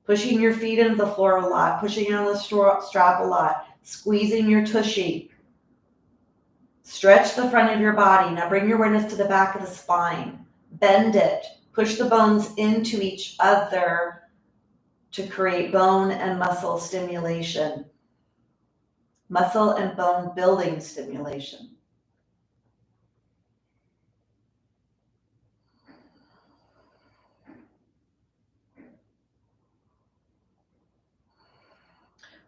pushing your feet into the floor a lot, pushing on the strap a lot, squeezing your tushy. Stretch the front of your body. Now bring your awareness to the back of the spine. Bend it. Push the bones into each other to create bone and muscle stimulation. Muscle and bone building stimulation.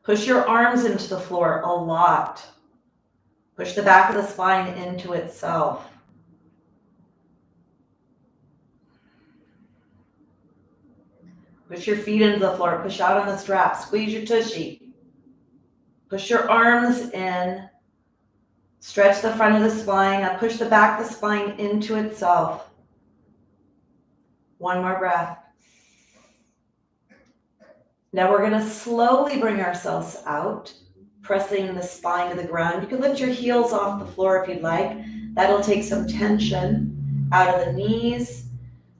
Push your arms into the floor a lot. Push the back of the spine into itself. Push your feet into the floor. Push out on the strap. Squeeze your tushy. Push your arms in. Stretch the front of the spine. Now push the back of the spine into itself. One more breath. Now we're going to slowly bring ourselves out, pressing the spine to the ground. You can lift your heels off the floor if you'd like. That'll take some tension out of the knees,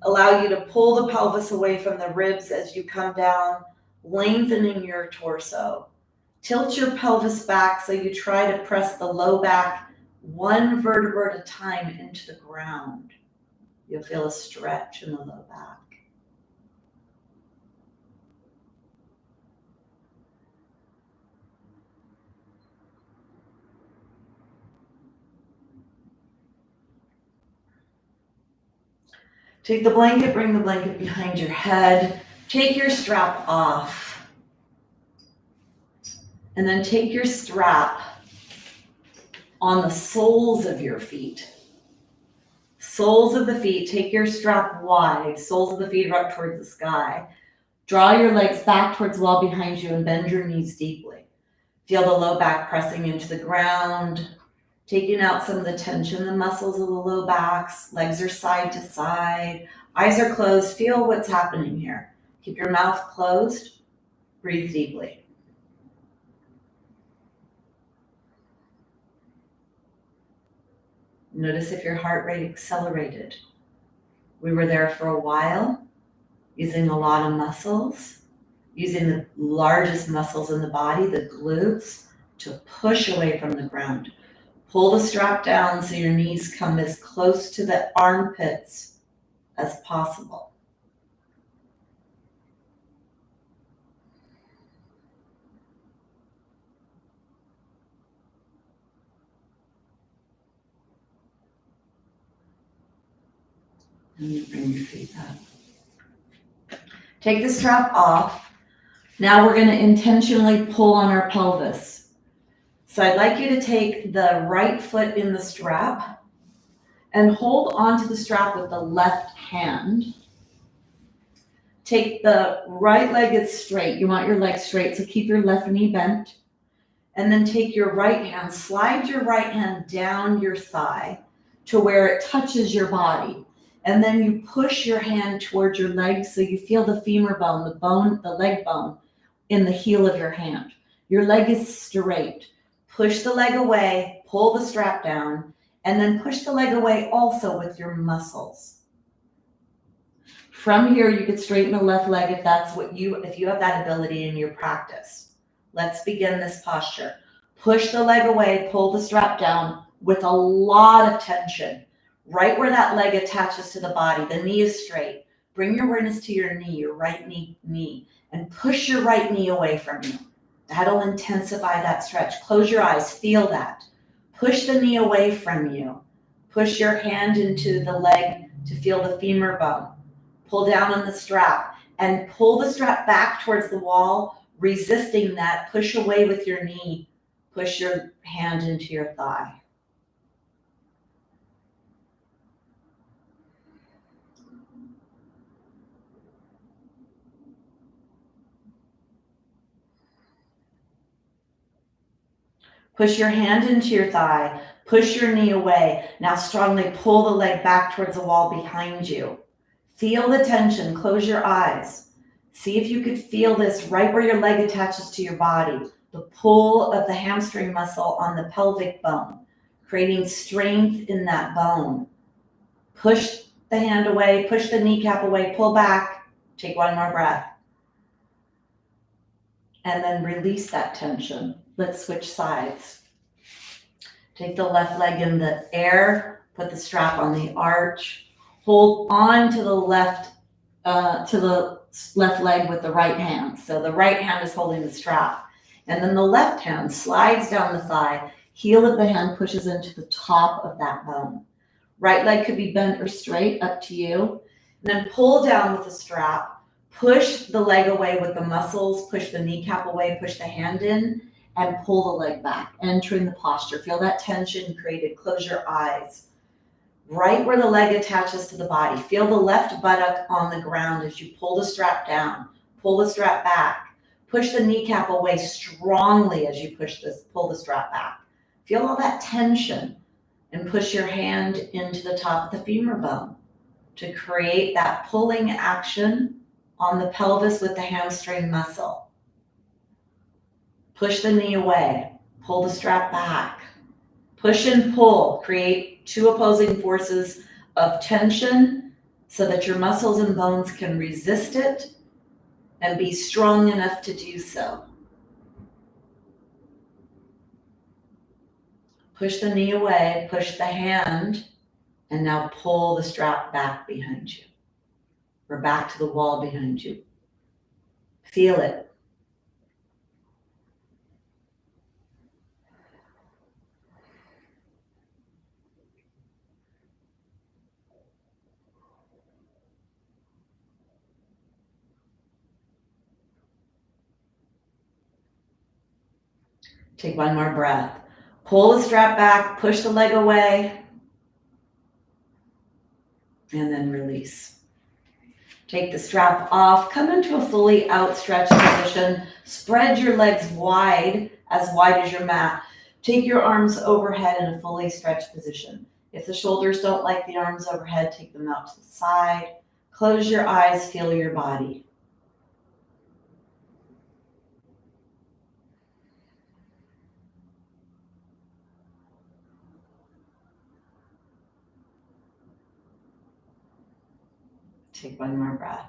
allow you to pull the pelvis away from the ribs as you come down, lengthening your torso. Tilt your pelvis back so you try to press the low back one vertebra at a time into the ground. You'll feel a stretch in the low back. Take the blanket, bring the blanket behind your head. Take your strap off. And then take your strap on the soles of your feet. Soles of the feet, take your strap wide. Soles of the feet are up towards the sky. Draw your legs back towards the wall behind you and bend your knees deeply. Feel the low back pressing into the ground, taking out some of the tension in the muscles of the low backs. Legs are side to side. Eyes are closed. Feel what's happening here. Keep your mouth closed. Breathe deeply. Notice if your heart rate accelerated. We were there for a while, using a lot of muscles, using the largest muscles in the body, the glutes, to push away from the ground. Pull the strap down so your knees come as close to the armpits as possible. And you bring your feet up. Take the strap off. Now we're going to intentionally pull on our pelvis. So I'd like you to take the right foot in the strap and hold onto the strap with the left hand. Take the right leg as straight. You want your leg straight, so keep your left knee bent. And then take your right hand, slide your right hand down your thigh to where it touches your body. And then you push your hand towards your leg so you feel the femur bone, the leg bone in the heel of your hand. Your leg is straight. Push the leg away, pull the strap down, and then push the leg away also with your muscles. From here, you could straighten the left leg if you have that ability in your practice. Let's begin this posture. Push the leg away, pull the strap down with a lot of tension. Right where that leg attaches to the body, the knee is straight. Bring your awareness to your knee, your right knee, and push your right knee away from you. That'll intensify that stretch. Close your eyes, feel that. Push the knee away from you. Push your hand into the leg to feel the femur bone. Pull down on the strap and pull the strap back towards the wall, resisting that. Push away with your knee. Push your hand into your thigh. Push your hand into your thigh. Push your knee away. Now strongly pull the leg back towards the wall behind you. Feel the tension. Close your eyes. See if you could feel this right where your leg attaches to your body. The pull of the hamstring muscle on the pelvic bone, creating strength in that bone. Push the hand away. Push the kneecap away. Pull back. Take one more breath. And then release that tension. Let's switch sides. Take the left leg in the air, put the strap on the arch, hold on to the left leg with the right hand. So the right hand is holding the strap. And then the left hand slides down the thigh, heel of the hand pushes into the top of that bone. Right leg could be bent or straight, up to you. And then pull down with the strap. Push the leg away with the muscles, push the kneecap away, push the hand in, and pull the leg back, entering the posture. Feel that tension created. Close your eyes. Right where the leg attaches to the body. Feel the left buttock on the ground as you pull the strap down. Pull the strap back. Push the kneecap away strongly as you pull the strap back. Feel all that tension and push your hand into the top of the femur bone to create that pulling action on the pelvis with the hamstring muscle. Push the knee away, pull the strap back. Push and pull, create two opposing forces of tension so that your muscles and bones can resist it and be strong enough to do so. Push the knee away, push the hand, and now pull the strap back behind you. Or back to the wall behind you. Feel it. Take one more breath. Pull the strap back, push the leg away, and then release. Take the strap off, come into a fully outstretched position. Spread your legs wide as your mat. Take your arms overhead in a fully stretched position. If the shoulders don't like the arms overhead, take them out to the side. Close your eyes, feel your body. Take one more breath.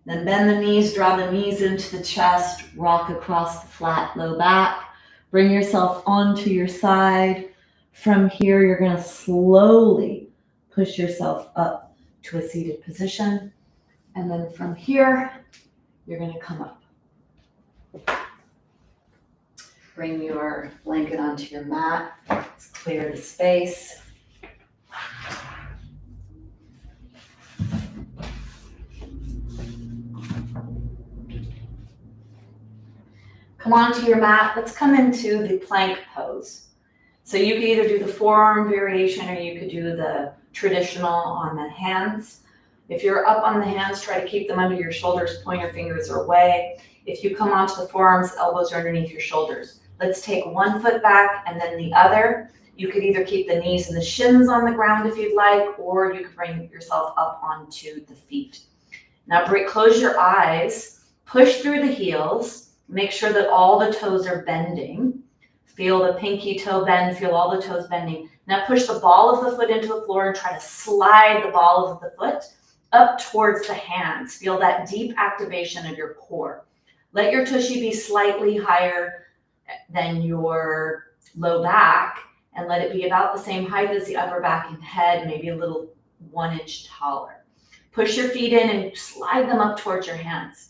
Then bend the knees, draw the knees into the chest, rock across the flat low back. Bring yourself onto your side. From here, you're going to slowly push yourself up to a seated position. And then from here, you're going to come up. Bring your blanket onto your mat. Let's clear the space. Come onto your mat. Let's come into the plank pose. So you could either do the forearm variation or you could do the traditional on the hands. If you're up on the hands, try to keep them under your shoulders, pointer fingers are away. If you come onto the forearms, elbows are underneath your shoulders. Let's take one foot back and then the other. You could either keep the knees and the shins on the ground if you'd like, or you could bring yourself up onto the feet. Now close your eyes, push through the heels. Make sure that all the toes are bending. Feel the pinky toe bend, feel all the toes bending. Now push the ball of the foot into the floor and try to slide the ball of the foot up towards the hands. Feel that deep activation of your core. Let your tushy be slightly higher than your low back and let it be about the same height as the upper back and head, maybe a little 1 inch taller. Push your feet in and slide them up towards your hands.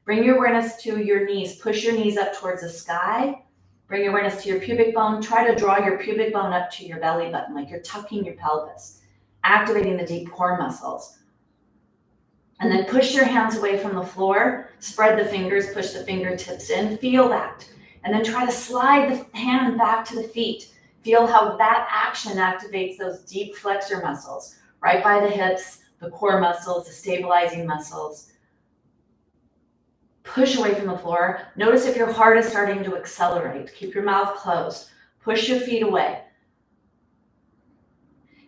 Bring your awareness to your knees. Push your knees up towards the sky. Bring your awareness to your pubic bone. Try to draw your pubic bone up to your belly button, like you're tucking your pelvis, activating the deep core muscles. And then push your hands away from the floor. Spread the fingers, push the fingertips in. Feel that. And then try to slide the hand back to the feet. Feel how that action activates those deep flexor muscles, right by the hips, the core muscles, the stabilizing muscles. Push away from the floor. Notice if your heart is starting to accelerate. Keep your mouth closed. Push your feet away.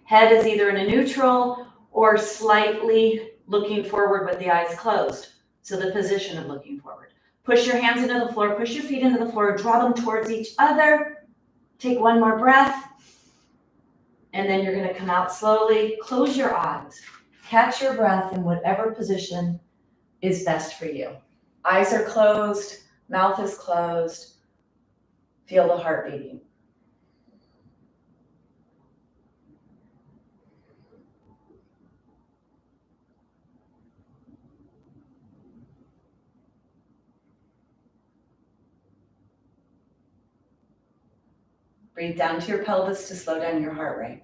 Head is either in a neutral or slightly looking forward with the eyes closed. So the position of looking forward. Push your hands into the floor. Push your feet into the floor. Draw them towards each other. Take one more breath. And then you're going to come out slowly. Close your eyes. Catch your breath in whatever position is best for you. Eyes are closed, mouth is closed. Feel the heart beating. Breathe down to your pelvis to slow down your heart rate.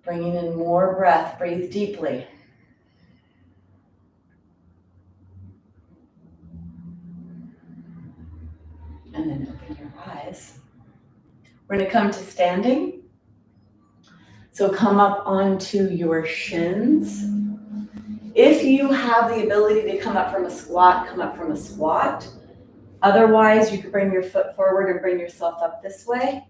Bringing in more breath, breathe deeply. And then open your eyes. We're going to come to standing. So come up onto your shins. If you have the ability to come up from a squat, come up from a squat. Otherwise, you could bring your foot forward and bring yourself up this way.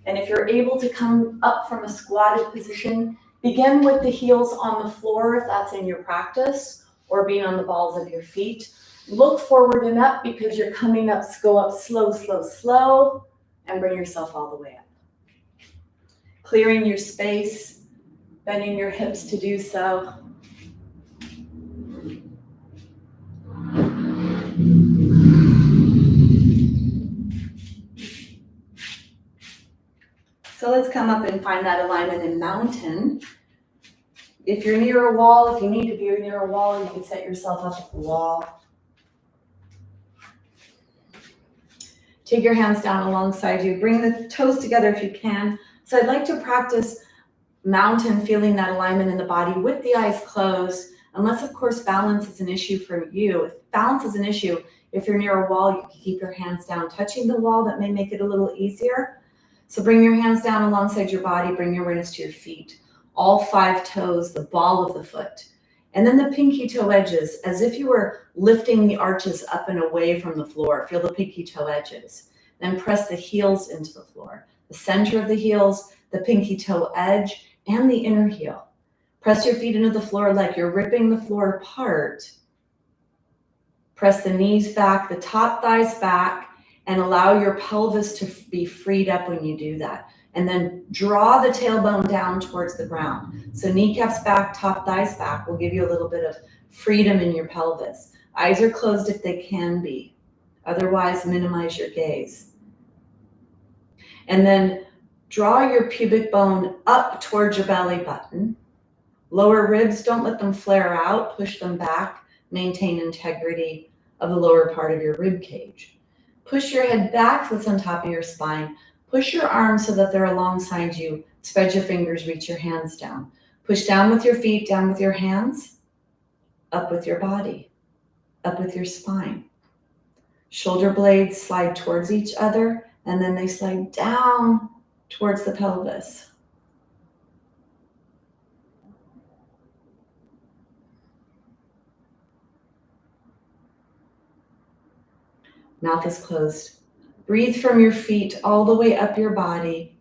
And if you're able to come up from a squatted position, begin with the heels on the floor if that's in your practice, or being on the balls of your feet. Look forward and up because you're coming up, go up slow, slow, slow, and bring yourself all the way up. Clearing your space, bending your hips to do so. So let's come up and find that alignment in mountain. If you're near a wall, if you need to be near a wall, you can set yourself up at the wall. Take your hands down alongside you. Bring the toes together if you can. So I'd like to practice mountain, feeling that alignment in the body with the eyes closed. Unless, of course, balance is an issue for you. If balance is an issue, if you're near a wall, you can keep your hands down touching the wall. That may make it a little easier. So bring your hands down alongside your body, bring your awareness to your feet, all 5 toes, the ball of the foot. And then the pinky toe edges, as if you were lifting the arches up and away from the floor. Feel the pinky toe edges. Then press the heels into the floor. The center of the heels, the pinky toe edge, and the inner heel. Press your feet into the floor like you're ripping the floor apart. Press the knees back, the top thighs back, and allow your pelvis to be freed up when you do that. And then draw the tailbone down towards the ground. So kneecaps back, top thighs back will give you a little bit of freedom in your pelvis. Eyes are closed if they can be. Otherwise, minimize your gaze. And then draw your pubic bone up towards your belly button. Lower ribs, don't let them flare out. Push them back. Maintain integrity of the lower part of your rib cage. Push your head back so it's on top of your spine. Push your arms so that they're alongside you. Spread your fingers, reach your hands down. Push down with your feet, down with your hands, up with your body, up with your spine. Shoulder blades slide towards each other, and then they slide down towards the pelvis. Mouth is closed. Breathe from your feet all the way up your body.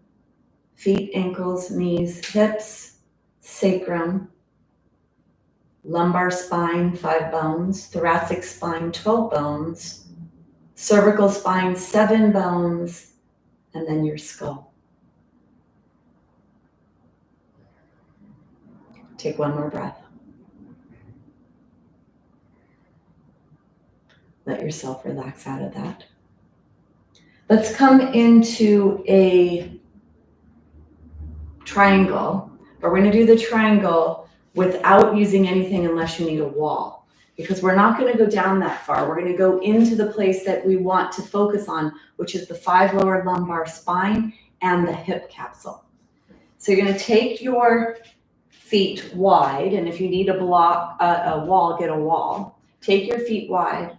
Feet, ankles, knees, hips, sacrum, lumbar spine, 5 bones, thoracic spine, 12 bones, cervical spine, 7 bones, and then your skull. Take one more breath. Let yourself relax out of that. Let's come into a triangle, but we're going to do the triangle without using anything unless you need a wall, because we're not going to go down that far. We're going to go into the place that we want to focus on, which is the 5 lower lumbar spine and the hip capsule. So you're going to take your feet wide, and if you need a wall, get a wall. Take your feet wide.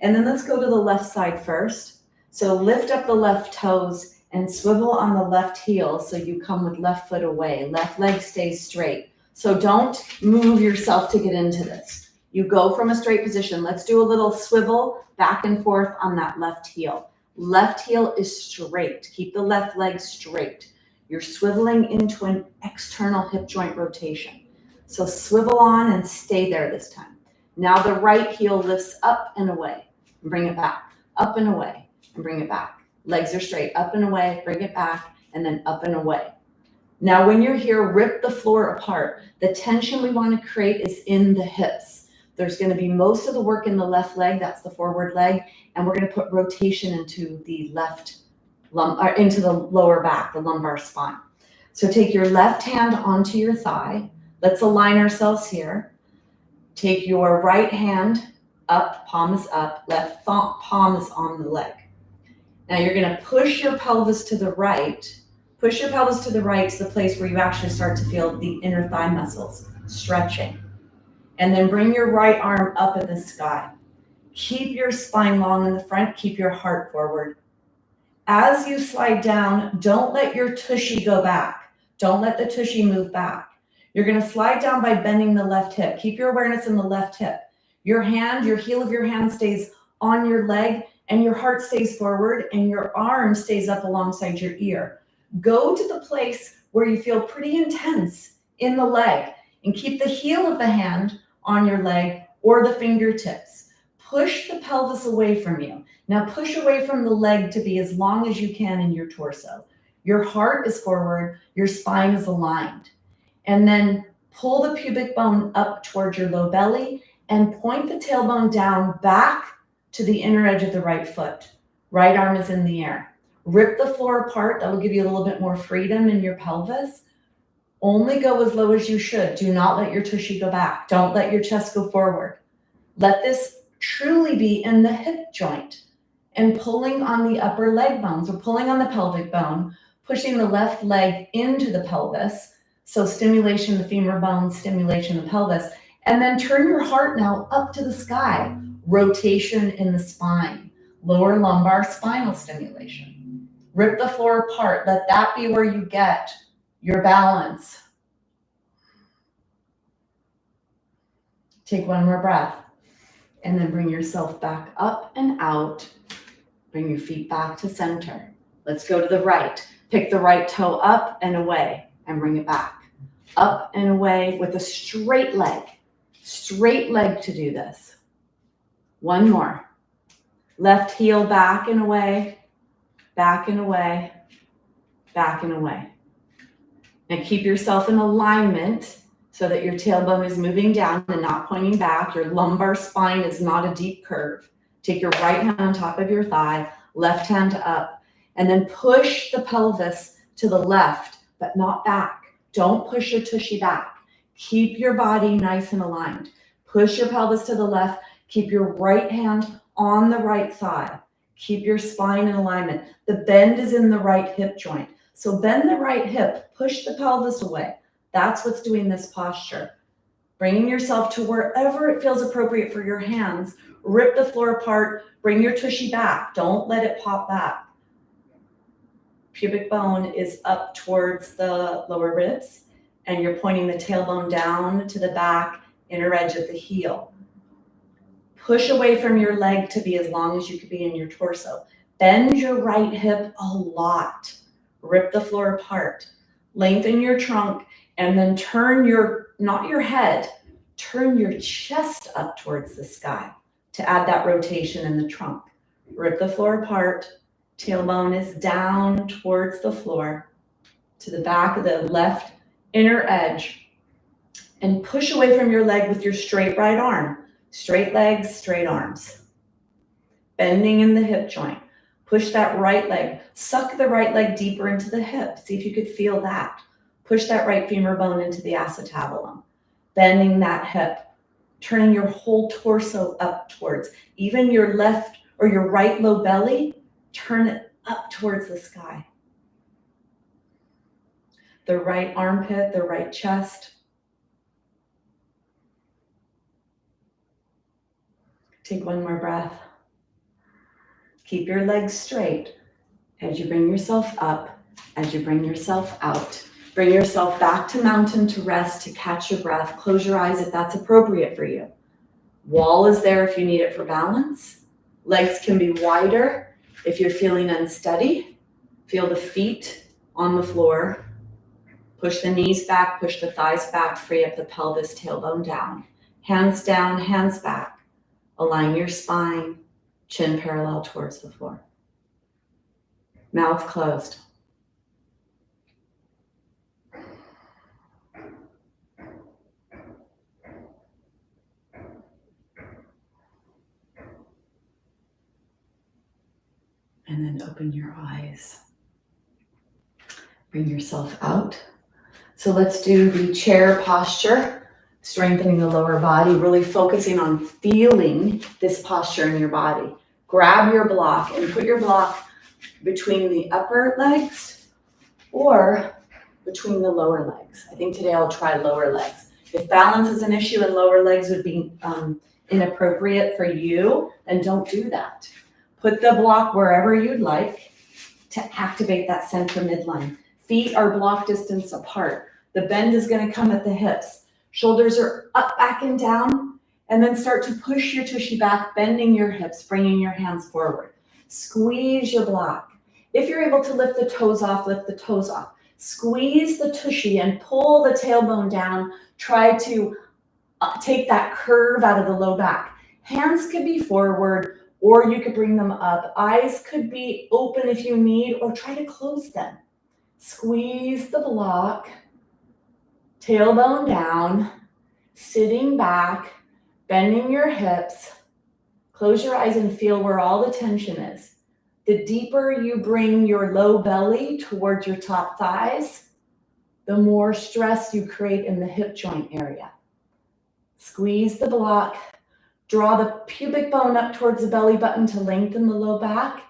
And then let's go to the left side first. So lift up the left toes and swivel on the left heel so you come with left foot away. Left leg stays straight. So don't move yourself to get into this. You go from a straight position. Let's do a little swivel back and forth on that left heel. Left heel is straight. Keep the left leg straight. You're swiveling into an external hip joint rotation. So swivel on and stay there this time. Now the right heel lifts up and away. Bring it back, up and away, and bring it back. Legs are straight, up and away, bring it back, and then up and away. Now, when you're here, rip the floor apart. The tension we want to create is in the hips. There's going to be most of the work in the left leg, that's the forward leg, and we're going to put rotation into the into the lower back, the lumbar spine. So take your left hand onto your thigh. Let's align ourselves here. Take your right hand up, palm is up, left palm is on the leg. Now you're going to push your pelvis to the right. Push your pelvis to the right to the place where you actually start to feel the inner thigh muscles stretching. And then bring your right arm up in the sky. Keep your spine long in the front. Keep your heart forward. As you slide down, don't let your tushy go back. Don't let the tushy move back. You're going to slide down by bending the left hip. Keep your awareness in the left hip. Your hand, your heel of your hand stays on your leg, and your heart stays forward, and your arm stays up alongside your ear. Go to the place where you feel pretty intense in the leg, and keep the heel of the hand on your leg or the fingertips. Push the pelvis away from you. Now push away from the leg to be as long as you can in your torso. Your heart is forward, your spine is aligned. And then pull the pubic bone up towards your low belly and point the tailbone down back to the inner edge of the right foot. Right arm is in the air. Rip the floor apart. That will give you a little bit more freedom in your pelvis. Only go as low as you should. Do not let your tushy go back. Don't let your chest go forward. Let this truly be in the hip joint and pulling on the upper leg bones. We're pulling on the pelvic bone, pushing the left leg into the pelvis. So stimulation, the femur bone, stimulation, the pelvis. And then turn your heart now up to the sky. Rotation in the spine. Lower lumbar spinal stimulation. Rip the floor apart. Let that be where you get your balance. Take one more breath. And then bring yourself back up and out. Bring your feet back to center. Let's go to the right. Pick the right toe up and away and bring it back. Up and away with a straight leg. Straight leg to do this. One more. Left heel back and away, back and away, back and away. Now keep yourself in alignment so that your tailbone is moving down and not pointing back. Your lumbar spine is not a deep curve. Take your right hand on top of your thigh, left hand up, and then push the pelvis to the left, but not back. Don't push your tushy back. Keep your body nice and aligned. Push your pelvis to the left. Keep your right hand on the right thigh. Keep your spine in alignment. The bend is in the right hip joint. So bend the right hip, push the pelvis away. That's what's doing this posture. Bringing yourself to wherever it feels appropriate for your hands. Rip the floor apart. Bring your tushy back. Don't let it pop back. Pubic bone is up towards the lower ribs, and you're pointing the tailbone down to the back, inner edge of the heel. Push away from your leg to be as long as you could be in your torso. Bend your right hip a lot. Rip the floor apart. Lengthen your trunk, and then turn not your head, turn your chest up towards the sky to add that rotation in the trunk. Rip the floor apart. Tailbone is down towards the floor to the back of the left inner edge, and push away from your leg with your straight right arm. Straight legs, straight arms. Bending in the hip joint. Push that right leg. Suck the right leg deeper into the hip. See if you could feel that. Push that right femur bone into the acetabulum. Bending that hip. Turning your whole torso up towards. Even your left or your right low belly, turn it up towards the sky. The right armpit, the right chest. Take one more breath. Keep your legs straight as you bring yourself up, as you bring yourself out. Bring yourself back to mountain to rest, to catch your breath. Close your eyes if that's appropriate for you. Wall is there if you need it for balance. Legs can be wider if you're feeling unsteady. Feel the feet on the floor. Push the knees back, push the thighs back, free up the pelvis, tailbone down. Hands down, hands back. Align your spine, chin parallel towards the floor. Mouth closed. And then open your eyes. Bring yourself out. So let's do the chair posture. Strengthening the lower body, really focusing on feeling this posture in your body. Grab your block and put your block between the upper legs or between the lower legs. I think today I'll try lower legs. If balance is an issue and lower legs would be inappropriate for you, then don't do that. Put the block wherever you'd like to activate that center midline. Feet are block distance apart. The bend is going to come at the hips. Shoulders are up, back, and down, and then start to push your tushy back, bending your hips, bringing your hands forward. Squeeze your block. If you're able to lift the toes off, lift the toes off. Squeeze the tushy and pull the tailbone down. Try to take that curve out of the low back. Hands could be forward, or you could bring them up. Eyes could be open if you need, or try to close them. Squeeze the block. Tailbone down, sitting back, bending your hips. Close your eyes and feel where all the tension is. The deeper you bring your low belly towards your top thighs, the more stress you create in the hip joint area. Squeeze the block. Draw the pubic bone up towards the belly button to lengthen the low back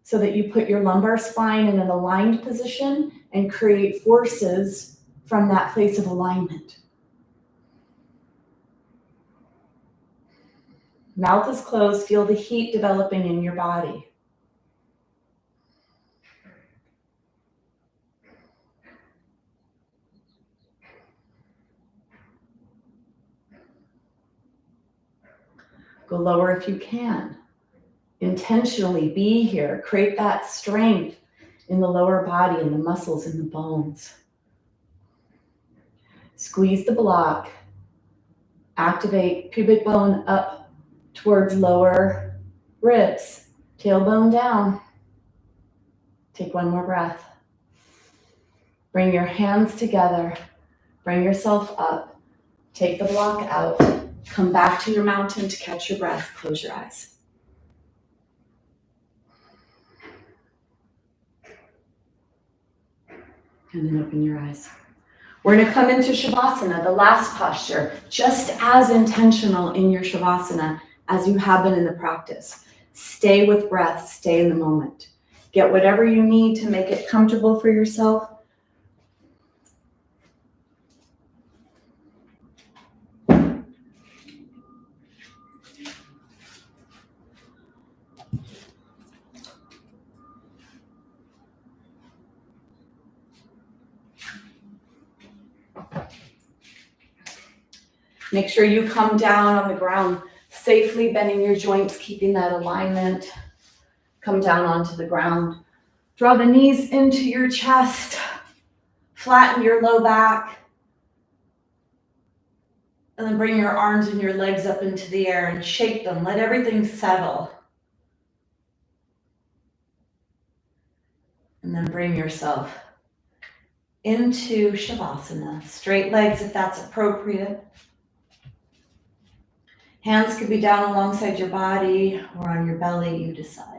so that you put your lumbar spine in an aligned position and create forces from that place of alignment. Mouth is closed. Feel the heat developing in your body. Go lower if you can. Intentionally be here. Create that strength in the lower body, in the muscles, in the bones. Squeeze the block. Activate pubic bone up towards lower ribs. Tailbone down. Take one more breath. Bring your hands together. Bring yourself up. Take the block out. Come back to your mountain to catch your breath. Close your eyes. And then open your eyes. We're going to come into Shavasana, the last posture, just as intentional in your Shavasana as you have been in the practice. Stay with breath. Stay in the moment. Get whatever you need to make it comfortable for yourself. Make sure you come down on the ground, safely bending your joints, keeping that alignment. Come down onto the ground. Draw the knees into your chest. Flatten your low back. And then bring your arms and your legs up into the air and shake them. Let everything settle. And then bring yourself into Shavasana. Straight legs if that's appropriate. Hands could be down alongside your body or on your belly, you decide.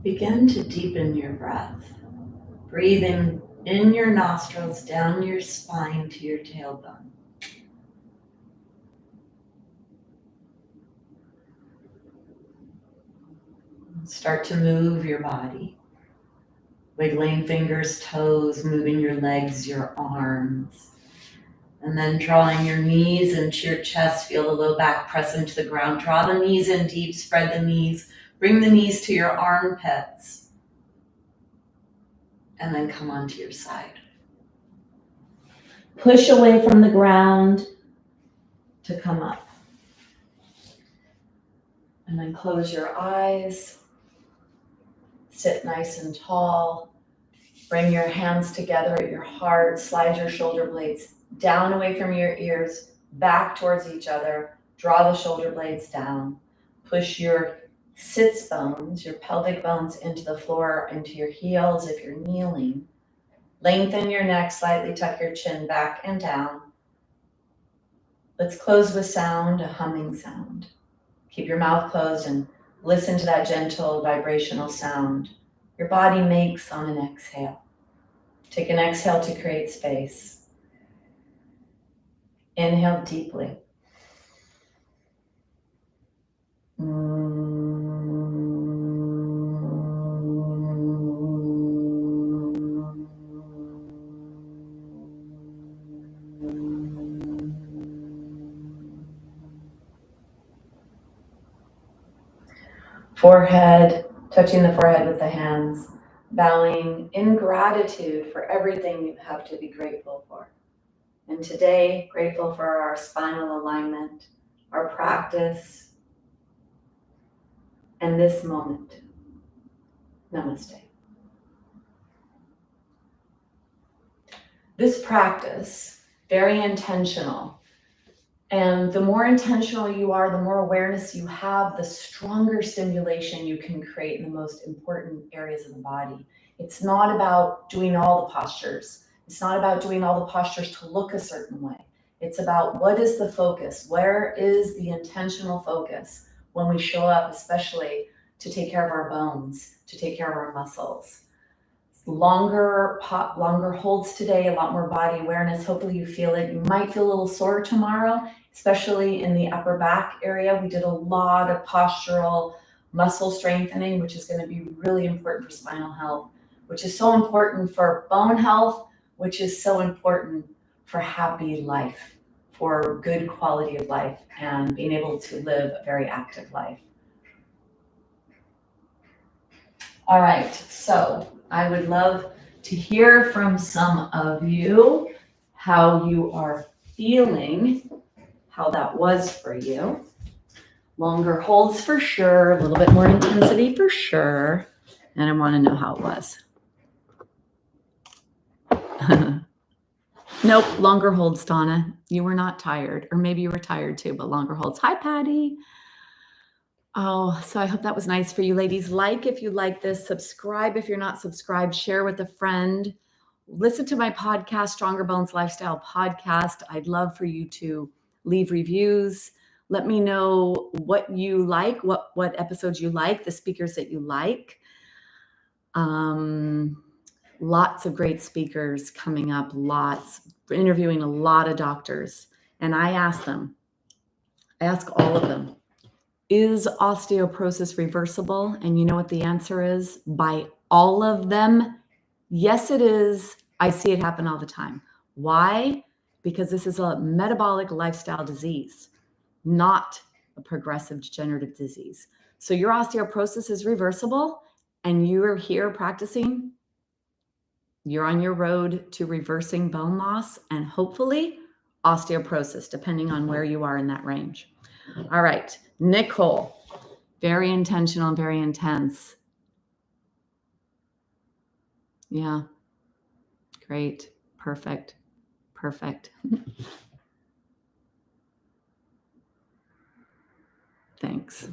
Begin to deepen your breath. Breathing in your nostrils, down your spine to your tailbone. Start to move your body. Wiggling fingers, toes, moving your legs, your arms. And then drawing your knees into your chest, feel the low back press into the ground. Draw the knees in deep, spread the knees. Bring the knees to your armpits. And then come onto your side. Push away from the ground to come up. And then close your eyes. Sit nice and tall. Bring your hands together at your heart. Slide your shoulder blades down away from your ears, back towards each other. Draw the shoulder blades down. Push your sits bones, your pelvic bones into the floor, into your heels if you're kneeling. Lengthen your neck, slightly tuck your chin back and down. Let's close with sound, a humming sound. Keep your mouth closed and listen to that gentle vibrational sound your body makes on an exhale. Take an exhale to create space. Inhale deeply. Forehead, touching the forehead with the hands, bowing in gratitude for everything you have to be grateful for. And today, grateful for our spinal alignment, our practice, and this moment. Namaste. This practice, very intentional. And the more intentional you are, the more awareness you have, the stronger stimulation you can create in the most important areas of the body. It's not about doing all the postures. It's not about doing all the postures to look a certain way. It's about what is the focus? Where is the intentional focus when we show up, especially to take care of our bones, to take care of our muscles? Longer holds today, a lot more body awareness. Hopefully you feel it. You might feel a little sore tomorrow, especially in the upper back area. We did a lot of postural muscle strengthening, which is going to be really important for spinal health, which is so important for bone health, which is so important for happy life, for good quality of life, and being able to live a very active life. All right, so I would love to hear from some of you how you are feeling, how that was for you. Longer holds for sure, a little bit more intensity for sure. And I want to know how it was. Nope, longer holds, Donna. You were not tired, or maybe you were tired too, but longer holds. Hi, Patty. Oh, so I hope that was nice for you ladies. Like if you like this, subscribe if you're not subscribed, share with a friend. Listen to my podcast, Stronger Bones Lifestyle Podcast. I'd love for you to leave reviews. Let me know what you like, what episodes you like, the speakers that you like. Lots of great speakers coming up, interviewing a lot of doctors. And I ask all of them, is osteoporosis reversible? And you know what the answer is? By all of them, yes, it is. I see it happen all the time. Why? Because this is a metabolic lifestyle disease, not a progressive degenerative disease. So your osteoporosis is reversible and you're here practicing, you're on your road to reversing bone loss and hopefully osteoporosis, depending on where you are in that range. All right, Nicole, very intentional, very intense. Yeah, great, perfect. Thanks.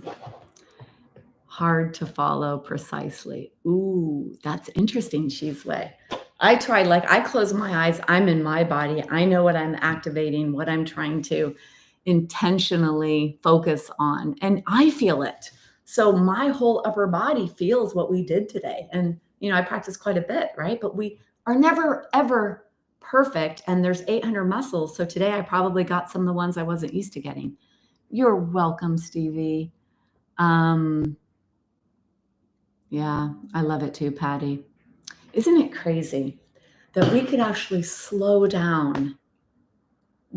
Hard to follow precisely. Ooh, that's interesting, She's way. I try, I close my eyes, I'm in my body. I know what I'm activating, what I'm trying to intentionally focus on, and I feel it. So my whole upper body feels what we did today. And, I practice quite a bit, right? But we are never, ever perfect. And there's 800 muscles. So today I probably got some of the ones I wasn't used to getting. You're welcome, Stevie. Yeah, I love it too, Patty. Isn't it crazy that we could actually slow down,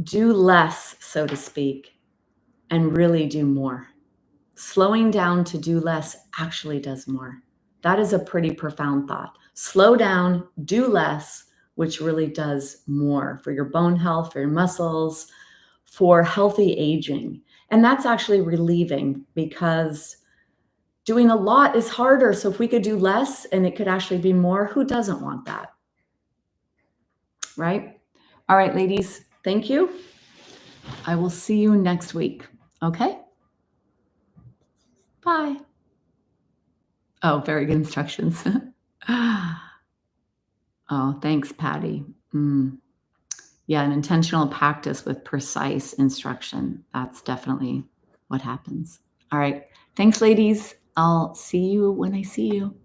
do less, so to speak, and really do more? Slowing down to do less actually does more. That is a pretty profound thought. Slow down, do less, which really does more for your bone health, for your muscles, for healthy aging. And that's actually relieving because doing a lot is harder. So if we could do less and it could actually be more, who doesn't want that? Right? All right, ladies, thank you. I will see you next week. Okay? Bye. Oh, very good instructions. Oh, thanks, Patty. Yeah, an intentional practice with precise instruction. That's definitely what happens. All right. Thanks, ladies. I'll see you when I see you.